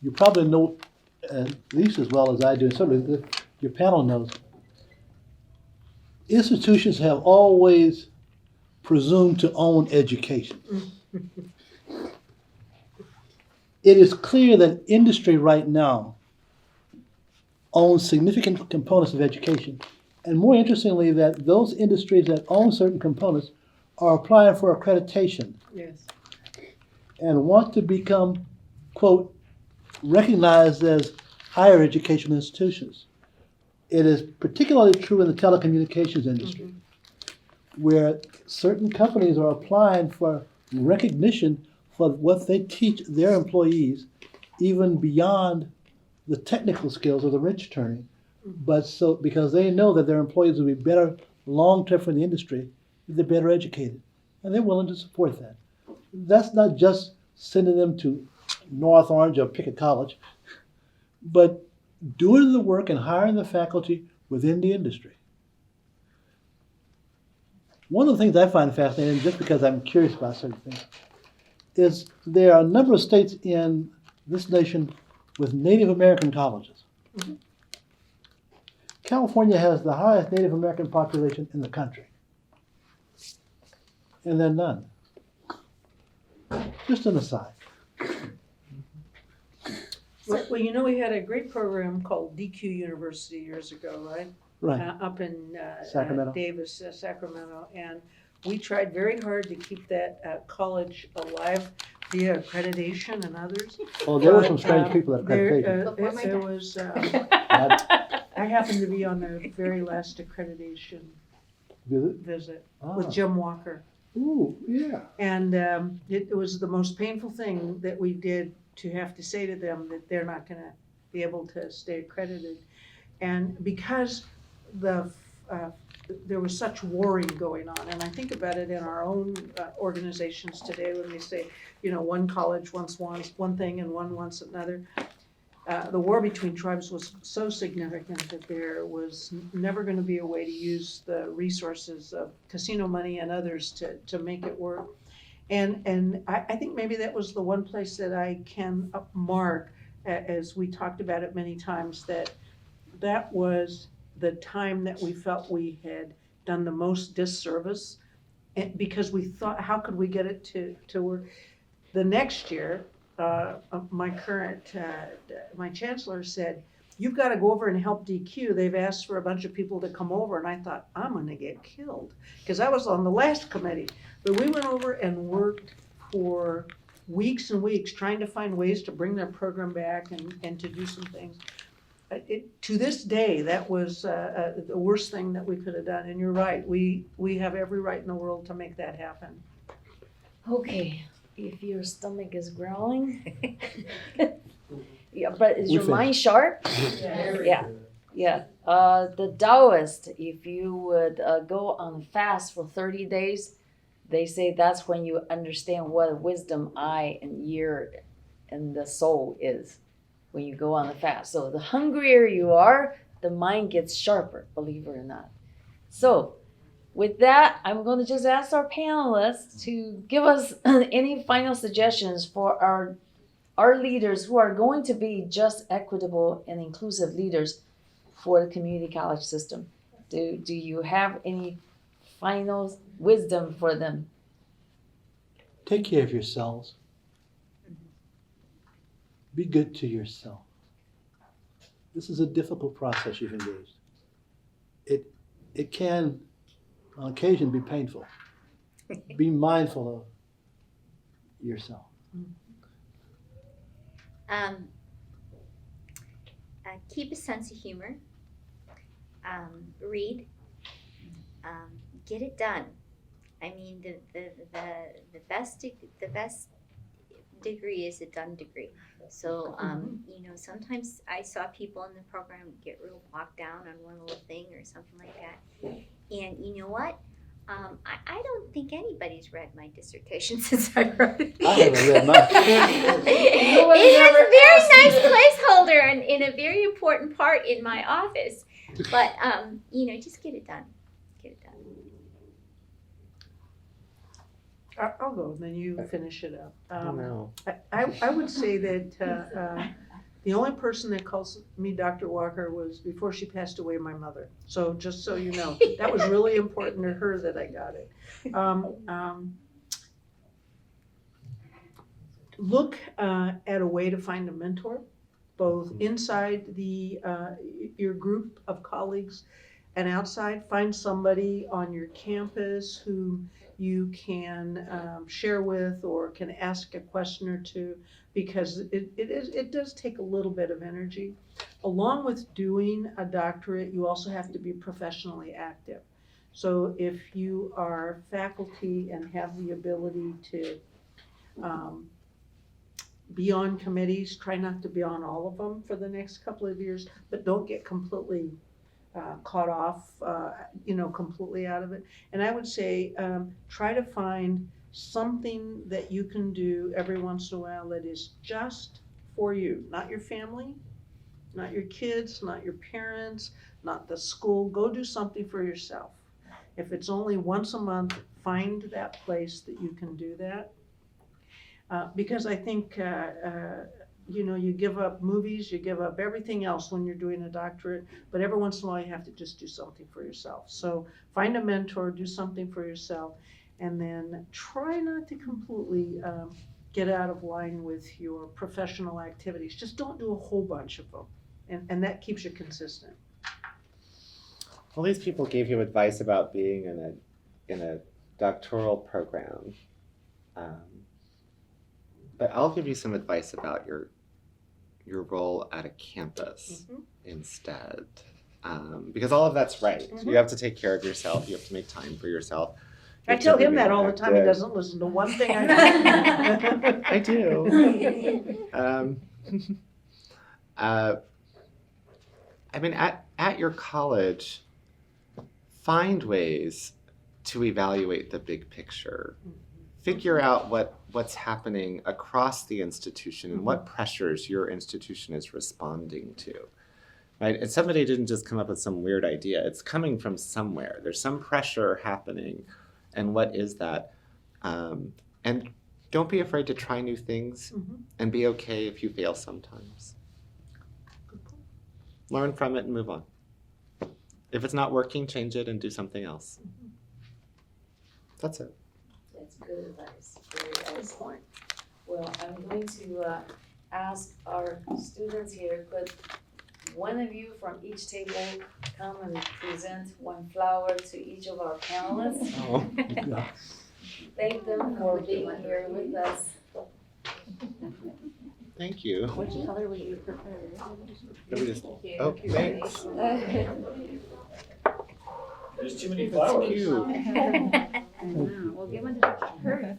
you probably know at least as well as I do, and certainly your panel knows. Institutions have always presumed to own education. It is clear that industry right now owns significant components of education. And more interestingly, that those industries that own certain components are applying for accreditation Yes. and want to become, quote, recognized as higher educational institutions. It is particularly true in the telecommunications industry, where certain companies are applying for recognition for what they teach their employees, even beyond the technical skills of the wrench turning. But so, because they know that their employees will be better long-term for the industry if they're better educated. And they're willing to support that. That's not just sending them to North Orange or Pickett College, but doing the work and hiring the faculty within the industry. One of the things I find fascinating, just because I'm curious about certain things, is there are a number of states in this nation with Native American colleges. Mhm. California has the highest Native American population in the country. And then none. Just an aside. Well, you know, we had a great program called DQ University years ago, right? Right. Up in Sacramento. Davis, Sacramento, and we tried very hard to keep that college alive via accreditation and others. Oh, there were some But, strange people at there, accreditation. Before my it time. was, I happened to be on the very last accreditation Visit? visit Ah. with Jim Walker. Ooh, yeah. And it was the most painful thing that we did to have to say to them that they're not gonna be able to stay accredited. And because there was such warring going on, and I think about it in our own organizations today when they say, you know, one college wants one thing and one wants another. The war between tribes was so significant that there was never gonna be a way to use the resources of casino money and others to make it work. And I think maybe that was the one place that I can mark, as we talked about it many times, that was the time that we felt we had done the most disservice, because we thought, how could we get it to work? The next year, my chancellor said, you've got to go over and help DQ. They've asked for a bunch of people to come over. And I thought, I'm going to get killed, because I was on the last committee. But we went over and worked for weeks and weeks trying to find ways to bring their program back and to do some things. To this day, that was the worst thing that we could have done. And you're right, we have every right in the world to make that happen. Okay, if your stomach is growling. Yeah, but is We your mind sharp? Yeah. The Taoist, if you would go on fast for 30 days, they say that's when you understand what wisdom, eye, and ear, and the soul is. When you go on the fast. So the hungrier you are, the mind gets sharper, believe it or not. So with that, I'm going to just ask our panelists to give us any final suggestions for our leaders who are going to be just equitable and inclusive leaders for the community college system. Do you have any final wisdom for them? Take care of yourselves. Be good to yourself. This is a difficult process you've engaged. It can, on occasion, be painful. Be mindful of yourself. Keep a sense of humor. Read. Get it done. I mean, the best degree is a done degree. So, you know, sometimes I saw people in the program get real bogged down on one little thing or something like that. And you know what? I don't think anybody's read my dissertation since I wrote it. I haven't read mine. It has a very nice placeholder and in a very important part in my office. But, just get it done. Get it done. I'll go, and then you finish it up. I don't know. I would say that the only person that calls me Dr. Walker was, before she passed away, my mother. So just so you know, that was really important to her that I got it. Look at a way to find a mentor, both inside your group of colleagues and outside. Find somebody on your campus who you can share with or can ask a question or two, because it does take a little bit of energy. Along with doing a doctorate, you also have to be professionally active. So if you are faculty and have the ability to be on committees, try not to be on all of them for the next couple of years, but don't get completely caught off, completely out of it. And I would say, try to find something that you can do every once in a while that is just for you, not your family, not your kids, not your parents, not the school. Go do something for yourself. If it's only once a month, find that place that you can do that. Because I think, you give up movies, you give up everything else when you're doing a doctorate, but every once in a while you have to just do something for yourself. So find a mentor, do something for yourself, and then try not to completely get out of line with your professional activities. Just don't do a whole bunch of them, and that keeps you consistent. All these people gave you advice about being in a doctoral program, but I'll give you some advice about your role at a campus instead, because all of that's right. You have to take care of yourself. You have to make time for yourself. I tell him that all the time. He doesn't listen to one thing I say. I do. I mean, at your college, find ways to evaluate the big picture. Figure out what's happening across the institution and what pressures your institution is responding to. Right? And somebody didn't just come up with some weird idea. It's coming from somewhere. There's some pressure happening. And what is that? And don't be afraid to try new things and be okay if you fail sometimes. Learn from it and move on. If it's not working, change it and do something else. That's it. That's good advice. Very nice point. Well, I'm going to ask our students here, could one of you from each table come and present one flower to each of our panelists? Oh. Yeah. Thank them for being here with us. Thank you. Which color would you prefer? Oh, thanks. There's too many flowers. Cute. We'll give one to her.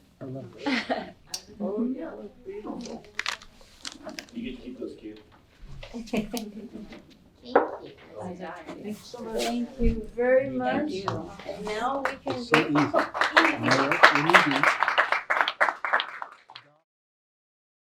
You get to keep those cute. Thank you. Thanks so much. Thank you very much. you. And now we can So easy.